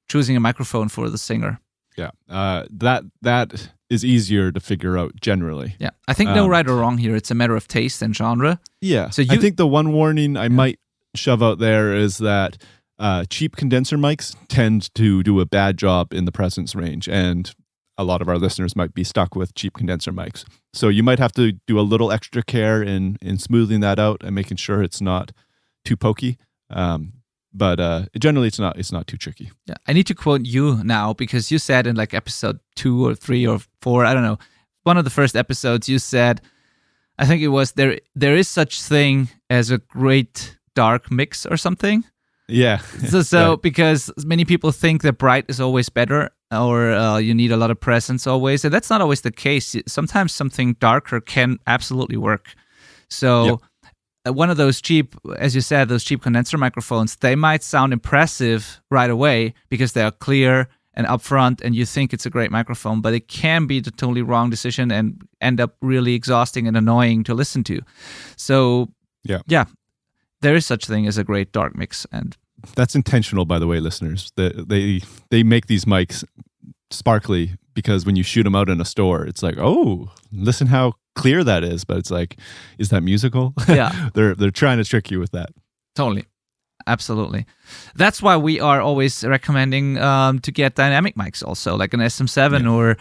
choosing a microphone for the singer. Yeah, that is easier to figure out generally. Yeah, I think no right or wrong here. It's a matter of taste and genre. Yeah, so I think the one warning I might shove out there is that cheap condenser mics tend to do a bad job in the presence range, and a lot of our listeners might be stuck with cheap condenser mics. So you might have to do a little extra care in smoothing that out and making sure it's not too pokey. But generally, it's not too tricky. Yeah, I need to quote you now, because you said in like episode 2 or 3 or 4, I don't know, one of the first episodes, you said, I think it was there is such thing as a great dark mix or something. Yeah. So right. Because many people think that bright is always better, or you need a lot of presence always, and that's not always the case. Sometimes something darker can absolutely work. So. One of those cheap, as you said, those cheap condenser microphones, they might sound impressive right away because they are clear and upfront, and you think it's a great microphone, but it can be the totally wrong decision and end up really exhausting and annoying to listen to. So yeah, there is such thing as a great dark mix, and that's intentional, by the way, listeners. They make these mics sparkly because when you shoot them out in a store, it's like, oh, listen how clear that is. But it's like, is that musical? Yeah, they're trying to trick you with that. Totally. Absolutely. That's why we are always recommending to get dynamic mics also, like an SM7 or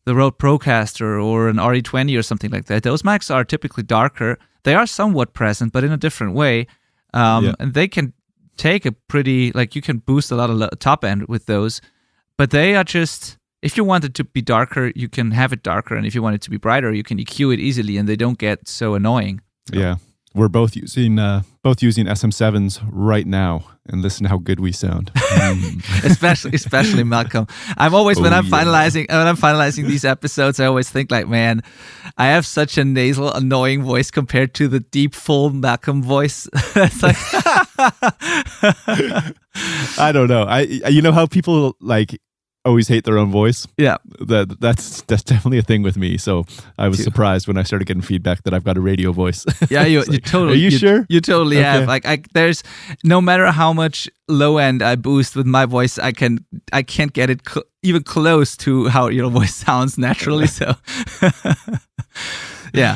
the Rode Procaster or an RE20 or something like that. Those mics are typically darker. They are somewhat present, but in a different way. And they can take a pretty, like you can boost a lot of top end with those, but they are just, if you want it to be darker, you can have it darker. And if you want it to be brighter, you can EQ it easily and they don't get so annoying. So. Yeah. We're both using SM7s right now, and listen how good we sound. especially Malcolm. I'm always when I'm finalizing these episodes, I always think like, man, I have such a nasal, annoying voice compared to the deep, full Malcolm voice. It's like I don't know. You know how people like always hate their own voice? Yeah. That's definitely a thing with me. So I was surprised when I started getting feedback that I've got a radio voice. Yeah, you like, totally. Are you sure? You totally have. Like there's no matter how much low end I boost with my voice, I can't get it even close to how your voice sounds naturally. So yeah.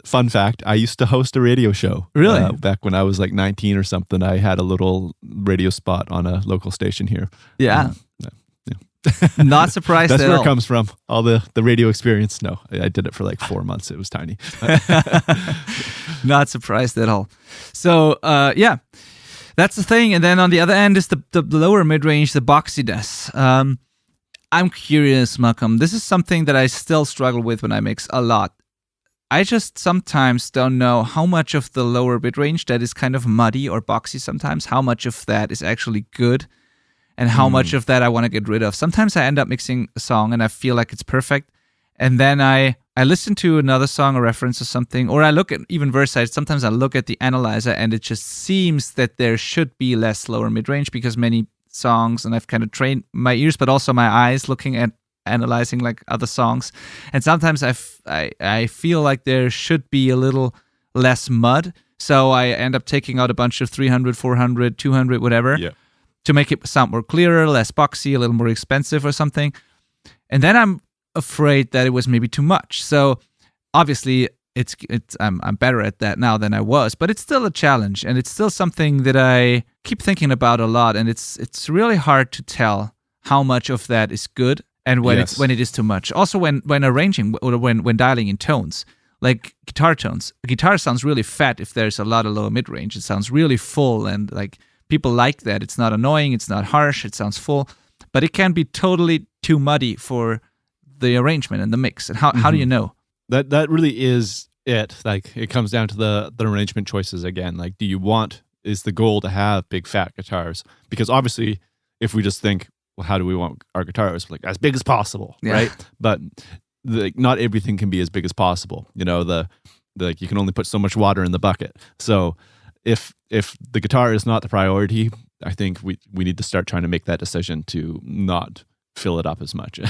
Fun fact, I used to host a radio show. Really? Back when I was like 19 or something, I had a little radio spot on a local station here. Yeah. Not surprised That's at where all. it comes from. All the radio experience. No, I did it for like 4 months. It was tiny. Not surprised at all. So, yeah, that's the thing. And then on the other end is the lower mid-range, the boxiness. I'm curious, Malcolm. This is something that I still struggle with when I mix a lot. I just sometimes don't know how much of the lower mid-range that is kind of muddy or boxy sometimes, how much of that is actually good and how much of that I want to get rid of. Sometimes I end up mixing a song and I feel like it's perfect. And then I listen to another song or reference or something, or I look at even Versa. Sometimes I look at the analyzer and it just seems that there should be less lower mid-range because many songs, and I've kind of trained my ears, but also my eyes looking at analyzing like other songs. And sometimes I feel like there should be a little less mud. So I end up taking out a bunch of 300, 400, 200, whatever. Yeah. To make it sound more clearer, less boxy, a little more expensive or something. And then I'm afraid that it was maybe too much. So obviously I'm better at that now than I was, but it's still a challenge and it's still something that I keep thinking about a lot, and it's really hard to tell how much of that is good and when it is too much. Also when arranging or when dialing in tones, like guitar tones. A guitar sounds really fat if there's a lot of low mid-range. It sounds really full and like people like that. It's not annoying, it's not harsh, it sounds full, but it can be totally too muddy for the arrangement and the mix. And how do you know? That really is it. Like it comes down to the arrangement choices again. Like, is the goal to have big fat guitars? Because obviously if we just think, well, how do we want our guitars? Like as big as possible, right? But not everything can be as big as possible. You know, you can only put so much water in the bucket. So if the guitar is not the priority, I think we need to start trying to make that decision to not fill it up as much,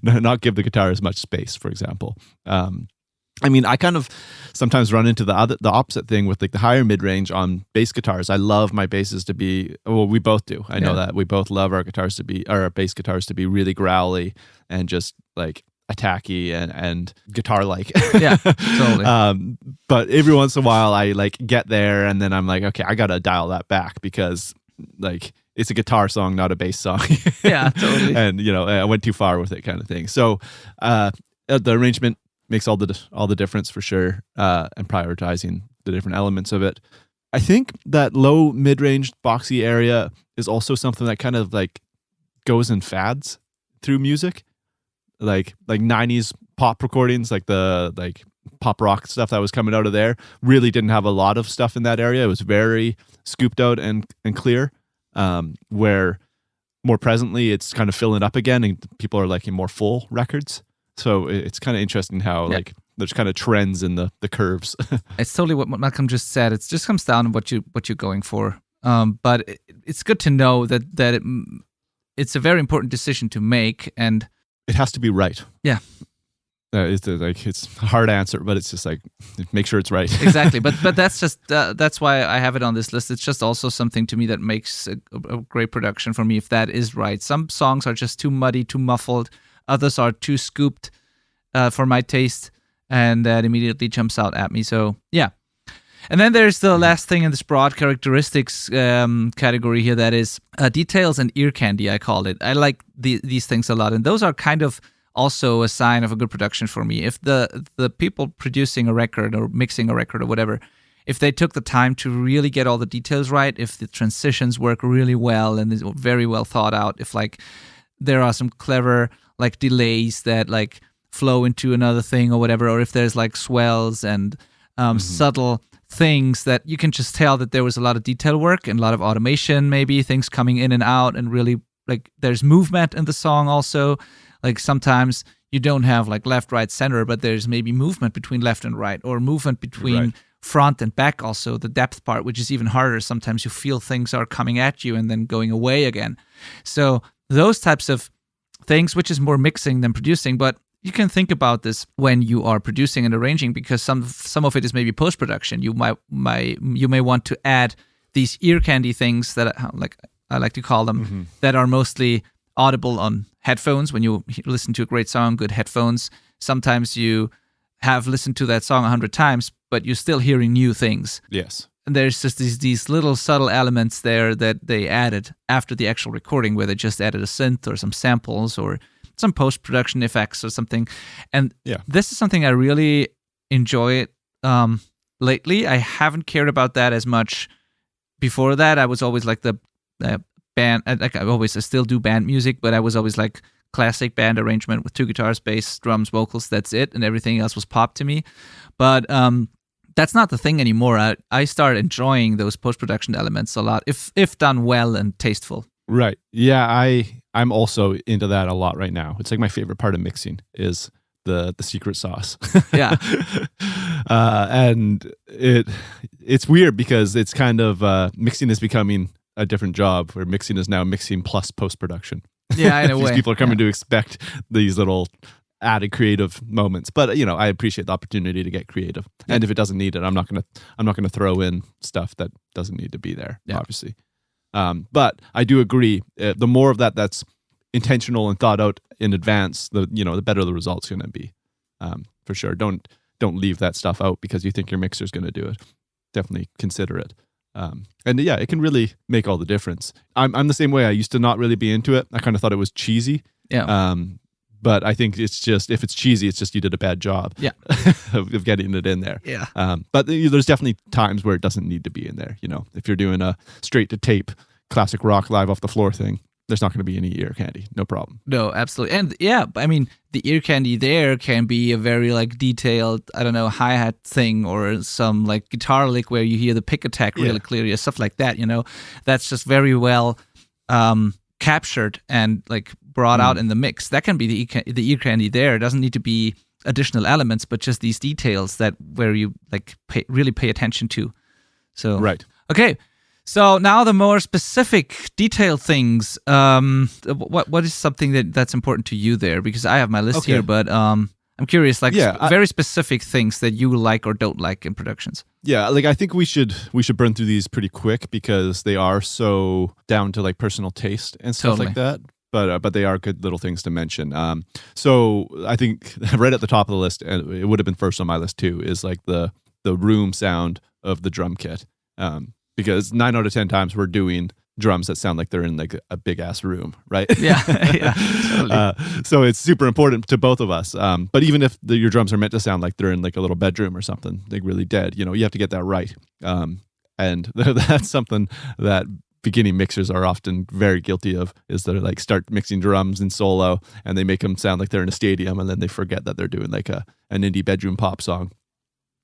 not give the guitar as much space, for example. I mean, I kind of sometimes run into the opposite thing with like the higher mid-range on bass guitars. I love my basses to be, well, we both do. I know that we both love our bass guitars to be really growly and just like attacky and guitar-like. Yeah, totally. But every once in a while I like get there and then I'm like, okay, I gotta dial that back because like it's a guitar song, not a bass song. Yeah, totally. And you know, I went too far with it, kind of thing. So the arrangement makes all the difference for sure, and prioritizing the different elements of it. I think that low mid-range boxy area is also something that kind of like goes in fads through music. Like 90s pop recordings, like the like pop rock stuff that was coming out of there really didn't have a lot of stuff in that area. It was very scooped out and clear, where more presently it's kind of filling up again and people are liking more full records. So it's kind of interesting how like there's kind of trends in the curves. It's totally what Malcolm just said. It just comes down to what you're going for. But it's good to know that it's a very important decision to make, and it has to be right. Yeah. It's a hard answer, but it's just like, make sure it's right. Exactly. But that's just that's why I have it on this list. It's just also something to me that makes a great production for me, if that is right. Some songs are just too muddy, too muffled. Others are too scooped for my taste, and that immediately jumps out at me. So yeah. And then there's the last thing in this broad characteristics category here, that is details and ear candy, I called it. I like these things a lot, and those are kind of also a sign of a good production for me. If the people producing a record or mixing a record or whatever, if they took the time to really get all the details right, if the transitions work really well and is very well thought out, if like there are some clever like delays that like flow into another thing or whatever, or if there's like swells and subtle things that you can just tell that there was a lot of detail work and a lot of automation, maybe things coming in and out, and really like there's movement in the song also. Like sometimes you don't have like left, right, center, but there's maybe movement between left and right, or movement between front and back also, the depth part, which is even harder. Sometimes you feel things are coming at you and then going away again. So those types of things, which is more mixing than producing, but you can think about this when you are producing and arranging, because some of it is maybe post-production. You may want to add these ear candy things that I like to call them, that are mostly audible on headphones. When you listen to a great song, good headphones, sometimes you have listened to that song 100 times, but you're still hearing new things. Yes. And there's just these little subtle elements there that they added after the actual recording, where they just added a synth or some samples or some post-production effects or something. And this is something I really enjoy lately. I haven't cared about that as much before that. I was always like the band, I still do band music, but I was always like classic band arrangement with 2 guitars, bass, drums, vocals, that's it, and everything else was pop to me. But that's not the thing anymore. I started enjoying those post-production elements a lot, if done well and tasteful. Right. Yeah, I'm also into that a lot right now. It's like my favorite part of mixing is the secret sauce. Yeah. And it's weird because it's kind of mixing is becoming a different job, where mixing is now mixing plus post-production. Yeah, in a way. These people are coming to expect these little added creative moments, but I appreciate the opportunity to get creative. Yeah. And if it doesn't need it, I'm not gonna throw in stuff that doesn't need to be there. Yeah. Obviously, but I do agree. The more of that's intentional and thought out in advance, the better the result's gonna be. For sure. Don't leave that stuff out because you think your mixer's gonna do it. Definitely consider it. And yeah, it can really make all the difference. I'm the same way. I used to not really be into it. I kind of thought it was cheesy. Yeah. But I think it's just, if it's cheesy, it's just you did a bad job. Yeah. of getting it in there. Yeah. But there's definitely times where it doesn't need to be in there. If you're doing a straight to tape classic rock live off the floor thing, there's not going to be any ear candy. No problem. No, absolutely. And yeah, I mean, the ear candy there can be a very like detailed, I don't know, hi-hat thing, or some like guitar lick where you hear the pick attack really clearly, or stuff like that, That's just very well captured and like brought out in the mix. That can be the ear candy there. It doesn't need to be additional elements, but just these details that where you like really pay attention to. So right. Okay. So now the more specific, detailed things. What is something that's important to you there? Because I have my list here, but I'm curious, like very specific things that you like or don't like in productions. Yeah, like I think we should burn through these pretty quick because they are so down to like personal taste and stuff like that. But they are good little things to mention. So I think right at the top of the list, and it would have been first on my list too, is like the room sound of the drum kit. Because 9 out of 10 times we're doing drums that sound like they're in like a big ass room, right? Yeah, yeah. Totally. So it's super important to both of us. But even if your drums are meant to sound like they're in like a little bedroom or something, like really dead, you have to get that right. And that's something that beginning mixers are often very guilty of, is that like start mixing drums in solo and they make them sound like they're in a stadium, and then they forget that they're doing like an indie bedroom pop song.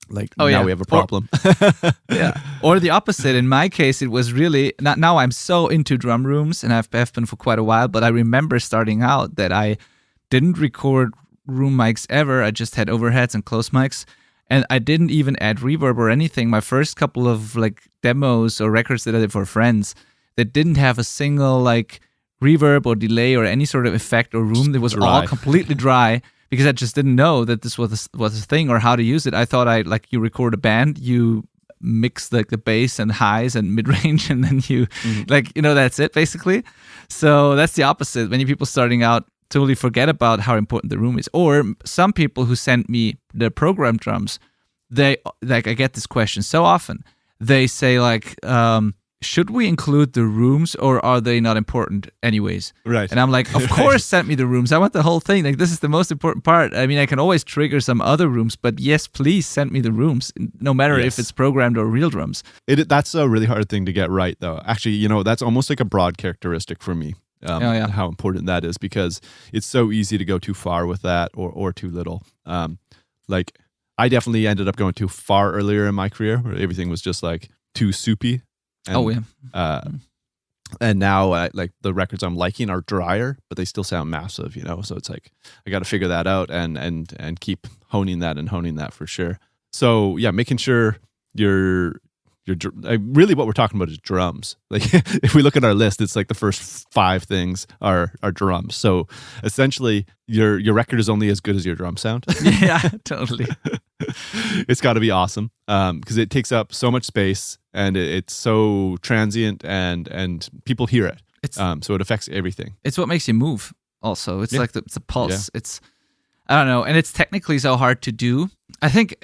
Like, now we have a problem. Or the opposite. In my case, it was really, now I'm so into drum rooms, and I've been for quite a while, but I remember starting out that I didn't record room mics ever. I just had overheads and close mics, and I didn't even add reverb or anything. My first couple of like demos or records that I did for friends that didn't have a single like reverb or delay or any sort of effect or room. It was all completely dry because I just didn't know that this was a thing or how to use it. I thought you record a band, you mix the bass and highs and mid-range, and then you that's it basically. So that's the opposite. Many people starting out totally forget about how important the room is. Or some people who send me the program drums, I get this question so often. They say should we include the rooms or are they not important anyways? Right. And I'm like, of course, send me the rooms. I want the whole thing. This is the most important part. I mean, I can always trigger some other rooms, but yes, please send me the rooms, no matter if it's programmed or real drums. That's a really hard thing to get right, though. Actually, that's almost like a broad characteristic for me. How important that is, because it's so easy to go too far with that or too little. I definitely ended up going too far earlier in my career where everything was just too soupy. And, and now the records I'm liking are drier, but they still sound massive, so it's I got to figure that out and keep honing that for sure. So yeah, making sure you're really what we're talking about is drums. If we look at our list, it's the first 5 things are drums. So essentially your record is only as good as your drum sound. Yeah, totally. It's got to be awesome because it takes up so much space and it's so transient and people hear it. So it affects everything. It's what makes you move also. It's it's a pulse. Yeah. It's, I don't know, and it's technically so hard to do. I think,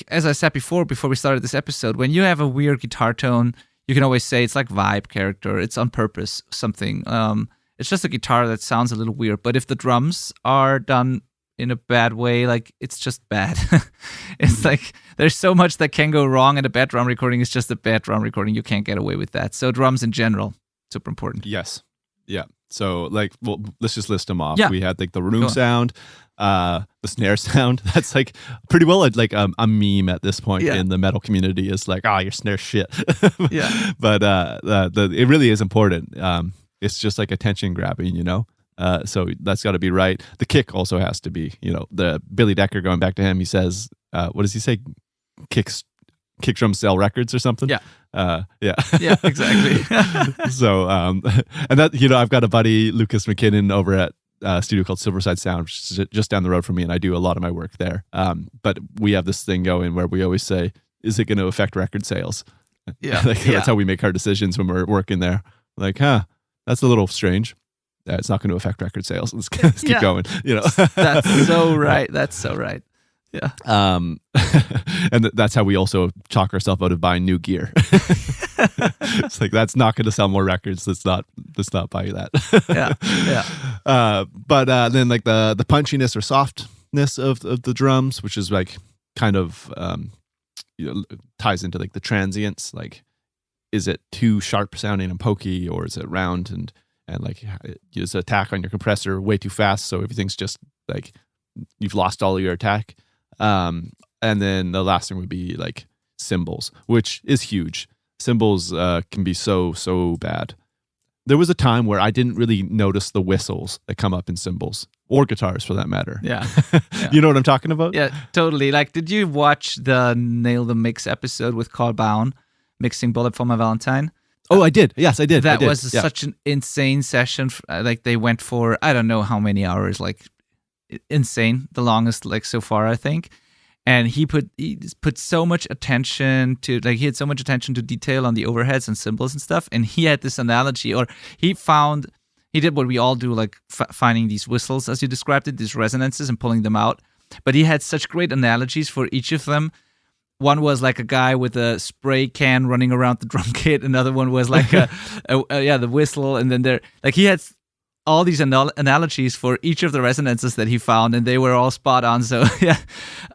as I said before we started this episode, when you have a weird guitar tone, you can always say it's vibe character. It's on purpose, something. It's just a guitar that sounds a little weird. But if the drums are done in a bad way, it's just bad. It's there's so much that can go wrong, and a bad drum recording is just a bad drum recording. You can't get away with that. So drums in general, super important. Yes. Yeah. So let's just list them off. Yeah. We had the room sound, the snare sound. That's pretty well a meme at this point in the metal community is your snare shit. Yeah. But it really is important. It's just attention grabbing, so that's got to be right. The kick also has to be, the Billy Decker, going back to him, he says, what does he say? Kick drum sell records or something. Yeah. Yeah, exactly. So, and that, I've got a buddy, Lucas McKinnon, over at a studio called Silverside Sound, which is just down the road from me, and I do a lot of my work there. But we have this thing going where we always say, is it going to affect record sales? Yeah. That's how we make our decisions when we're working there. That's a little strange. It's not going to affect record sales. Let's keep going. That's so right. That's so right. Yeah. And that's how we also talk ourselves out of buying new gear. It's that's not going to sell more records. Let's not buy you that. Yeah. But then the punchiness or softness of the drums, which is kind of ties into the transients. Is it too sharp sounding and pokey, or is it round and use attack on your compressor way too fast, so everything's just you've lost all of your attack. And then the last thing would be cymbals, which is huge. Cymbals can be so bad. There was a time where I didn't really notice the whistles that come up in cymbals, or guitars for that matter. Yeah. You know what I'm talking about? Yeah, totally. Did you watch the Nail the Mix episode with Carl Baum mixing Bullet for My Valentine? Oh, I did. Yes, I did. That was such an insane session. They went for, I don't know how many hours, insane, the longest so far, I think. And he put so much attention to he had so much attention to detail on the overheads and cymbals and stuff. And he had this analogy, or he did what we all do, finding these whistles, as you described it, these resonances, and pulling them out. But he had such great analogies for each of them. One was a guy with a spray can running around the drum kit. Another one was the whistle. And then he had all these analogies for each of the resonances that he found, and they were all spot on. So yeah,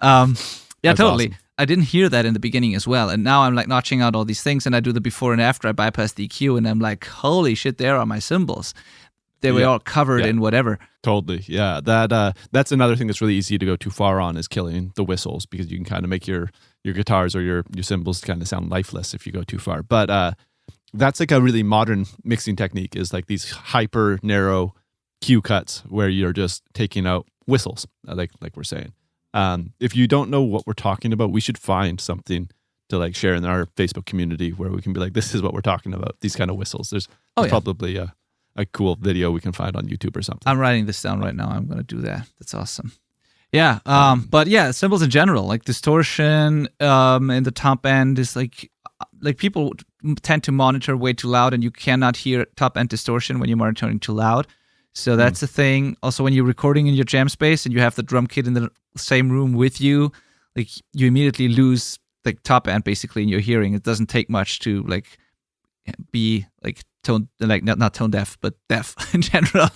That's totally. Awesome. I didn't hear that in the beginning as well, and now I'm notching out all these things, and I do the before and after. I bypass the EQ, and I'm holy shit, there are my cymbals. They were all covered in whatever. Totally, yeah. That's another thing that's really easy to go too far on, is killing the whistles, because you can kind of make your guitars or your cymbals kind of sound lifeless if you go too far. But that's a really modern mixing technique, is these hyper narrow Q cuts where you're just taking out whistles, like we're saying. If you don't know what we're talking about, we should find something to share in our Facebook community where we can be this is what we're talking about, these kind of whistles. There's probably a cool video we can find on YouTube or something. I'm writing this down right now. I'm going to do that. That's awesome. Yeah. But yeah, cymbals in general, like distortion in the top end is like people tend to monitor way too loud, and you cannot hear top end distortion when you're monitoring too loud. So that's a thing. Also, when you're recording in your jam space and you have the drum kit in the same room with you, like you immediately lose like top end basically in your hearing. It doesn't take much to like be like tone, like not tone deaf, but deaf in general.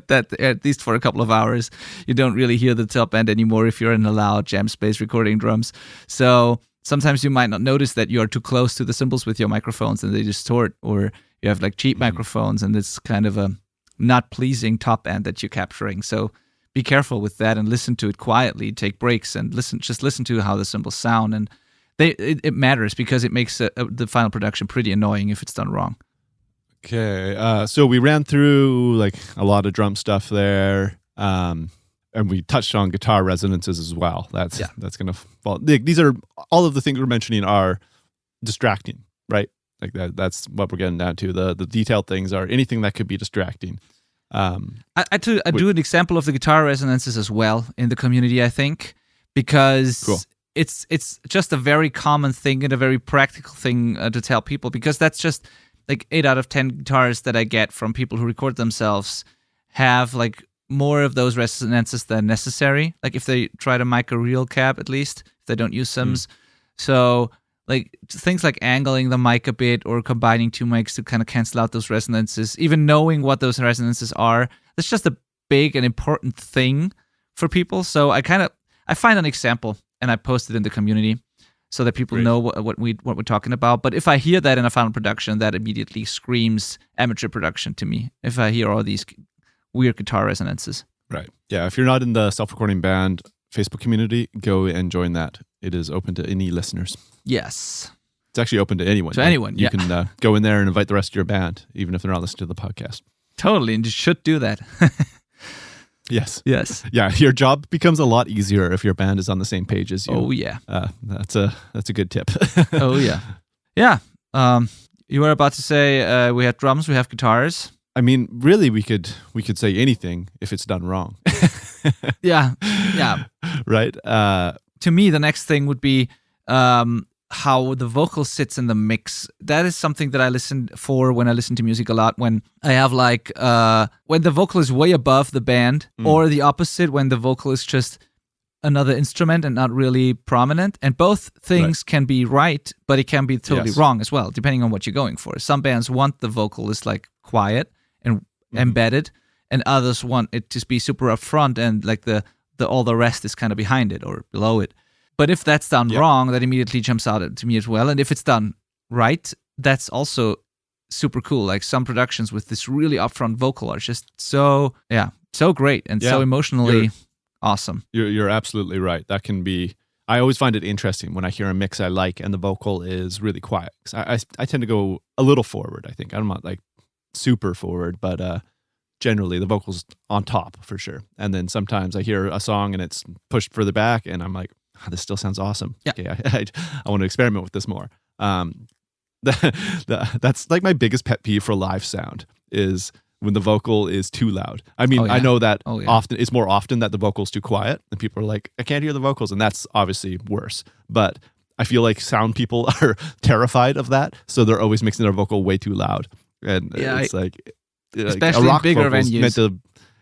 That at least for a couple of hours, you don't really hear the top end anymore if you're in a loud jam space recording drums. So sometimes you might not notice that you are too close to the cymbals with your microphones and they distort, or you have like cheap microphones and it's kind of a not pleasing top end that you're capturing. So be careful with that and listen to it quietly. Take breaks and listen to how the cymbals sound, and it matters because it makes the final production pretty annoying if it's done wrong. Okay, so we ran through like a lot of drum stuff there, and we touched on guitar resonances as well. That's gonna fall. These are all of the things we're mentioning are distracting, right? Like that's what we're getting down to. The detailed things are anything that could be distracting. I do an example of the guitar resonances as well in the community, I think, because it's just a very common thing and a very practical thing to tell people, because that's just like 8 out of 10 guitars that I get from people who record themselves have like more of those resonances than necessary. Like if they try to mic a real cab, at least if they don't use sims. So like things like angling the mic a bit or combining two mics to kind of cancel out those resonances, even knowing what those resonances are, that's just a big and important thing for people. So I find an example and I post it in the community so that people know what we're talking about. But if I hear that in a final production, that immediately screams amateur production to me. If I hear all these weird guitar resonances. Right. Yeah. If you're not in the self-recording band Facebook community, go and join that. It is open to any listeners. Yes. It's actually open to anyone. To anyone, You can go in there and invite the rest of your band, even if they're not listening to the podcast. Totally, and you should do that. Yes. Yeah, your job becomes a lot easier if your band is on the same page as you. Oh, yeah. That's a good tip. Oh, yeah. Yeah. You were about to say we have drums, we have guitars. I mean, really, we could say anything if it's done wrong. Yeah. Right? To me, the next thing would be how the vocal sits in the mix. That is something that I listen for when I listen to music a lot. When I have like, when the vocal is way above the band, or the opposite, when the vocal is just another instrument and not really prominent. And both things can be right, but it can be totally wrong as well, depending on what you're going for. Some bands want the vocalist like quiet and embedded, and others want it to be super upfront and like the all the rest is kind of behind it or below it. But if that's done wrong, that immediately jumps out to me as well. And if it's done right, that's also super cool. Like some productions with this really upfront vocal are just so great and so emotionally awesome. You're absolutely right. That can be. I always find it interesting when I hear a mix I like and the vocal is really quiet. 'Cause I tend to go a little forward. I think I'm not like super forward, but generally the vocal's on top for sure. And then sometimes I hear a song and it's pushed further back, and I'm like, this still sounds awesome. Yeah. Okay, I want to experiment with this more. That's like my biggest pet peeve for live sound is when the vocal is too loud. I mean, I know that often it's more often that the vocal's too quiet and people are like, I can't hear the vocals, and that's obviously worse. But I feel like sound people are terrified of that, so they're always mixing their vocal way too loud. And it's especially a rock bigger vocal's venues. meant to,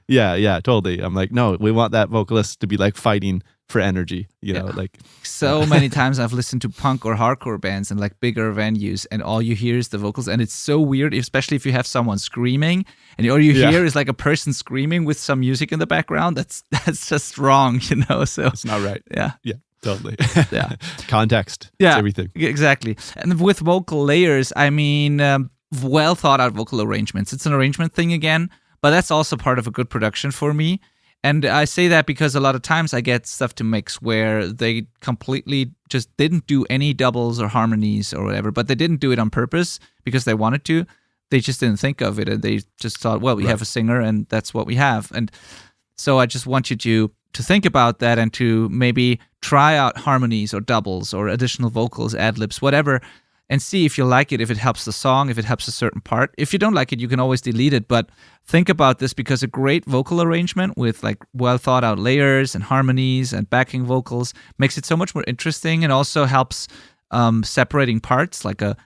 yeah, totally. I'm like, no, we want that vocalist to be like fighting for energy, you know, like so many times I've listened to punk or hardcore bands in like bigger venues, and all you hear is the vocals, and it's so weird, especially if you have someone screaming, and all you hear is like a person screaming with some music in the background. That's just wrong, you know. So it's not right. Yeah, totally. Yeah, context. It's everything. Exactly. And with vocal layers, I mean, well thought out vocal arrangements. It's an arrangement thing again, but that's also part of a good production for me. And I say that because a lot of times I get stuff to mix where they completely just didn't do any doubles or harmonies or whatever, but they didn't do it on purpose because they wanted to. They just didn't think of it, and they just thought, well, we have a singer and that's what we have. And so I just want you to think about that and to maybe try out harmonies or doubles or additional vocals, ad-libs, whatever, and see if you like it, if it helps the song, if it helps a certain part. If you don't like it, you can always delete it, but think about this, because a great vocal arrangement with like well thought out layers and harmonies and backing vocals makes it so much more interesting, and also helps separating parts, like a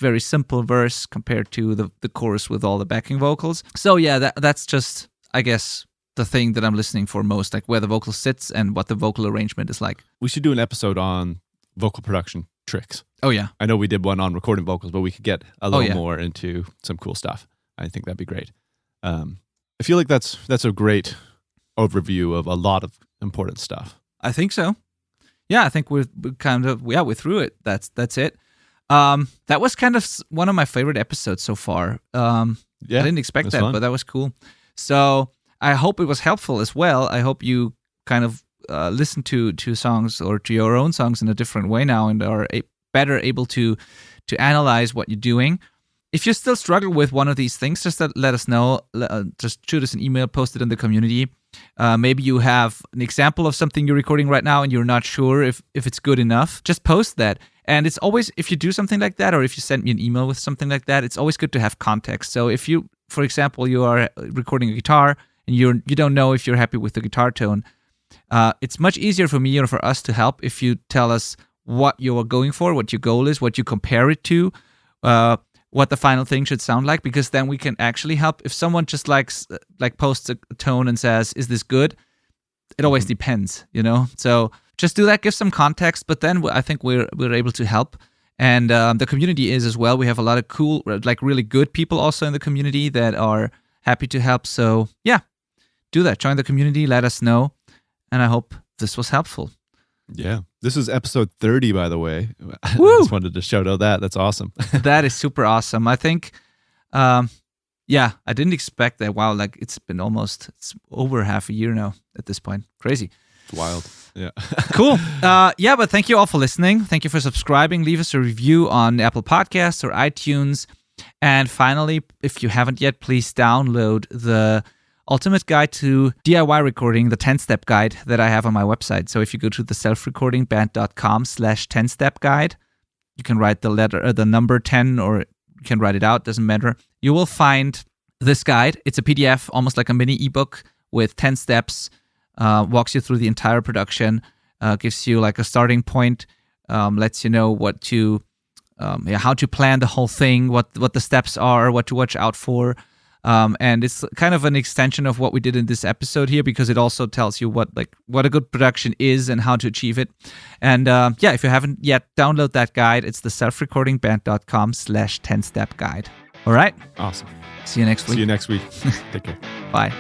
very simple verse compared to the chorus with all the backing vocals. So yeah, that's just, I guess, the thing that I'm listening for most, like where the vocal sits and what the vocal arrangement is like. We should do an episode on vocal production tricks. Oh yeah. I know we did one on recording vocals, but we could get a little more into some cool stuff. I think that'd be great. I feel like that's a great overview of a lot of important stuff. I think so. Yeah, I think we're through it. That's it. That was kind of one of my favorite episodes so far. I didn't expect that, but that was cool. So I hope it was helpful as well. I hope you kind of listen to songs or to your own songs in a different way now, and are better able to analyze what you're doing. If you still struggle with one of these things, just let us know. Just shoot us an email, post it in the community. Maybe you have an example of something you're recording right now and you're not sure if it's good enough. Just post that. And it's always, if you do something like that, or if you send me an email with something like that, it's always good to have context. So if you, for example, you are recording a guitar and you don't know if you're happy with the guitar tone, it's much easier for me or for us to help if you tell us what you're going for, what your goal is, what you compare it to, what the final thing should sound like, because then we can actually help. If someone just posts a tone and says, "Is this good?" It always depends, So just do that, give some context, but then I think we're able to help, and the community is as well. We have a lot of cool, really good people also in the community that are happy to help. So yeah, do that. Join the community. Let us know, and I hope this was helpful. Yeah. This is episode 30, by the way. I just wanted to shout out that. That's awesome. That is super awesome. I think, I didn't expect that. Wow, it's been it's over half a year now at this point. Crazy. It's wild. Yeah. Cool. But thank you all for listening. Thank you for subscribing. Leave us a review on Apple Podcasts or iTunes. And finally, if you haven't yet, please download the Ultimate Guide to DIY Recording, the 10-step guide that I have on my website. So if you go to the selfrecordingband.com/10-step guide, you can write the number 10, or you can write it out, doesn't matter. You will find this guide. It's a PDF, almost like a mini ebook with 10 steps, walks you through the entire production, gives you like a starting point, lets you know how to plan the whole thing, what the steps are, what to watch out for. And it's kind of an extension of what we did in this episode here, because it also tells you what a good production is and how to achieve it. And if you haven't yet, download that guide. It's the selfrecordingband.com/10-step guide. All right. Awesome. See you next week. Take care. Bye.